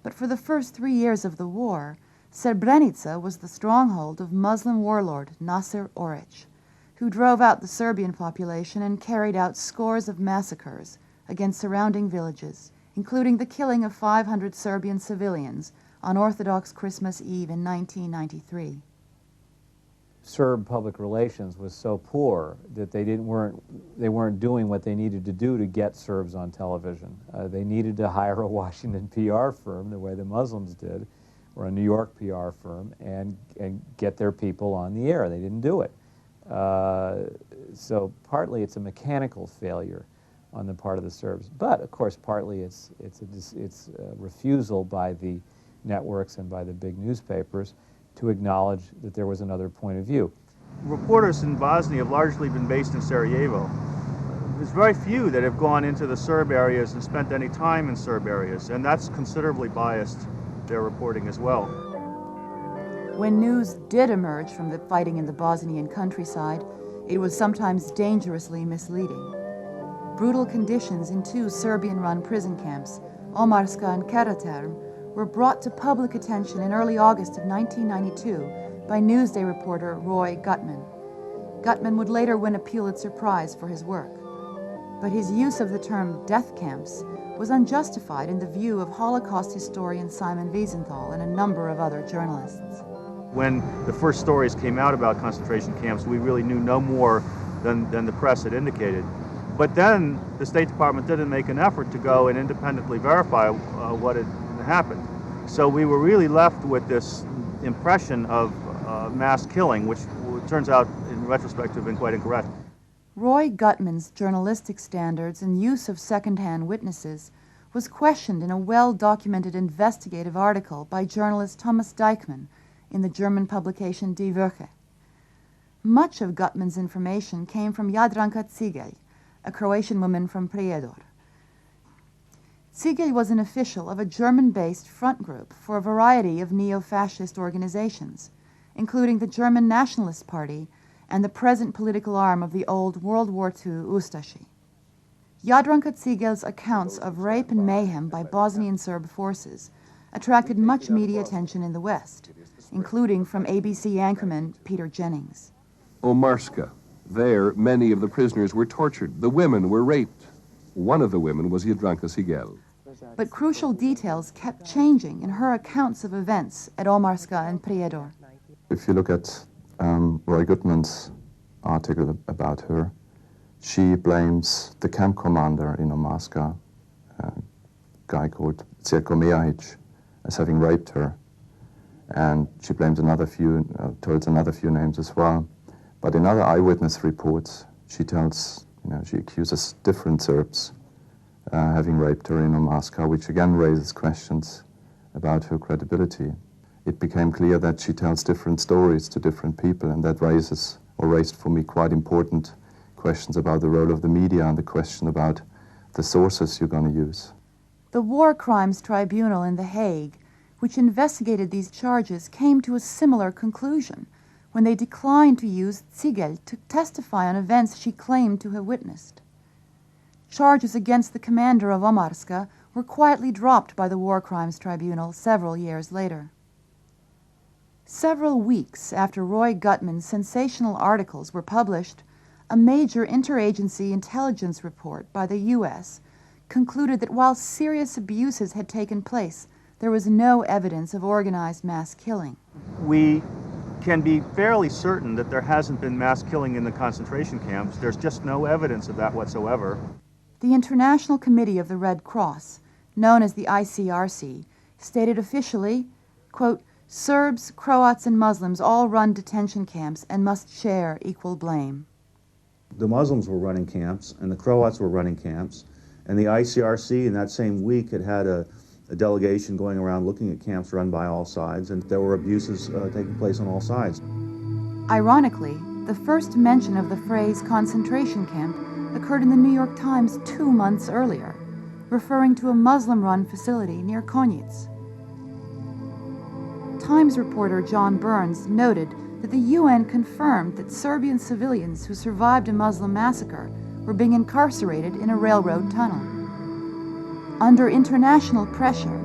but for the first 3 years of the war, Srebrenica was the stronghold of Muslim warlord Nasser Oric, who drove out the Serbian population and carried out scores of massacres against surrounding villages, including the killing of 500 Serbian civilians on Orthodox Christmas Eve in 1993. Serb public relations was so poor that they weren't doing what they needed to do to get Serbs on television. They needed to hire a Washington PR firm, the way the Muslims did, or a New York PR firm, and get their people on the air. They didn't do it. So partly it's a mechanical failure on the part of the Serbs, but of course partly it's a refusal by the networks and by the big newspapers to acknowledge that there was another point of view. Reporters in Bosnia have largely been based in Sarajevo. There's very few that have gone into the Serb areas and spent any time in Serb areas, and that's considerably biased their reporting as well. When news did emerge from the fighting in the Bosnian countryside, it was sometimes dangerously misleading. Brutal conditions in 2 Serbian-run prison camps, Omarska and Karaterm, were brought to public attention in early August of 1992 by Newsday reporter Roy Gutman. Gutman would later win a Pulitzer Prize for his work. But his use of the term death camps was unjustified in the view of Holocaust historian Simon Wiesenthal and a number of other journalists. When the first stories came out about concentration camps, we really knew no more than the press had indicated. But then the State Department didn't make an effort to go and independently verify what had happened. So we were really left with this impression of mass killing, which turns out in retrospect to have been quite incorrect. Roy Gutman's journalistic standards and use of second-hand witnesses was questioned in a well-documented investigative article by journalist Thomas Deichmann in the German publication Die Woche. Much of Gutman's information came from Jadranka Cigelj, a Croatian woman from Prijedor. Cigelj was an official of a German-based front group for a variety of neo-fascist organizations, including the German Nationalist Party and the present political arm of the old World War II Ustashi. Jadranka Cigelj's accounts of rape and mayhem by Bosnian Serb forces attracted much media attention in the West, including from ABC anchorman Peter Jennings. Omarska. There, many of the prisoners were tortured. The women were raped. One of the women was Jadranka Cigelj. But crucial details kept changing in her accounts of events at Omarska and Prijedor. If you look at Roy Gutman's article about her, she blames the camp commander in Omarska, a guy called Zerko Mejahic, as having raped her. And she blames tells another few names as well. But in other eyewitness reports, she accuses different Serbs having raped her in Omarska, which again raises questions about her credibility. It became clear that she tells different stories to different people, and that raised for me quite important questions about the role of the media and the question about the sources you're going to use. The War Crimes Tribunal in The Hague, which investigated these charges, came to a similar conclusion when they declined to use Cigelj to testify on events she claimed to have witnessed. Charges against the commander of Omarska were quietly dropped by the War Crimes Tribunal several years later. Several weeks after Roy Gutman's sensational articles were published, a major interagency intelligence report by the U.S. concluded that while serious abuses had taken place, there was no evidence of organized mass killing. We can be fairly certain that there hasn't been mass killing in the concentration camps. There's just no evidence of that whatsoever. The International Committee of the Red Cross, known as the ICRC, stated officially, quote, Serbs, Croats, and Muslims all run detention camps and must share equal blame. The Muslims were running camps, and the Croats were running camps, and the ICRC in that same week had a delegation going around looking at camps run by all sides, and there were abuses taking place on all sides. Ironically, the first mention of the phrase concentration camp occurred in the New York Times 2 months earlier, referring to a Muslim-run facility near Konjic. Times reporter John Burns noted that the UN confirmed that Serbian civilians who survived a Muslim massacre were being incarcerated in a railroad tunnel. Under international pressure,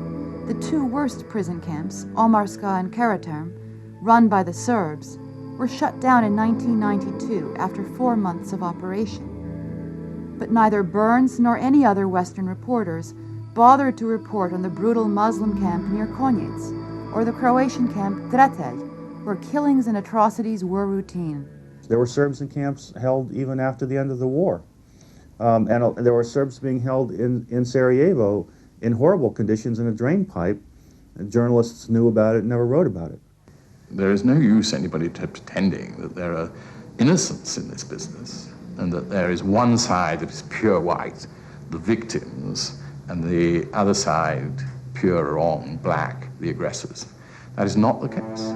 the two worst prison camps, Omarska and Karaterm, run by the Serbs, were shut down in 1992 after 4 months of operation. But neither Burns nor any other Western reporters bothered to report on the brutal Muslim camp near Konjic or the Croatian camp Dretelj, where killings and atrocities were routine. There were Serbs in camps held even after the end of the war. And there were Serbs being held in Sarajevo in horrible conditions in a drain pipe. And journalists knew about it and never wrote about it. There is no use anybody pretending that there are innocents in this business and that there is one side that is pure white, the victims, and the other side, pure wrong, black, the aggressors. That is not the case.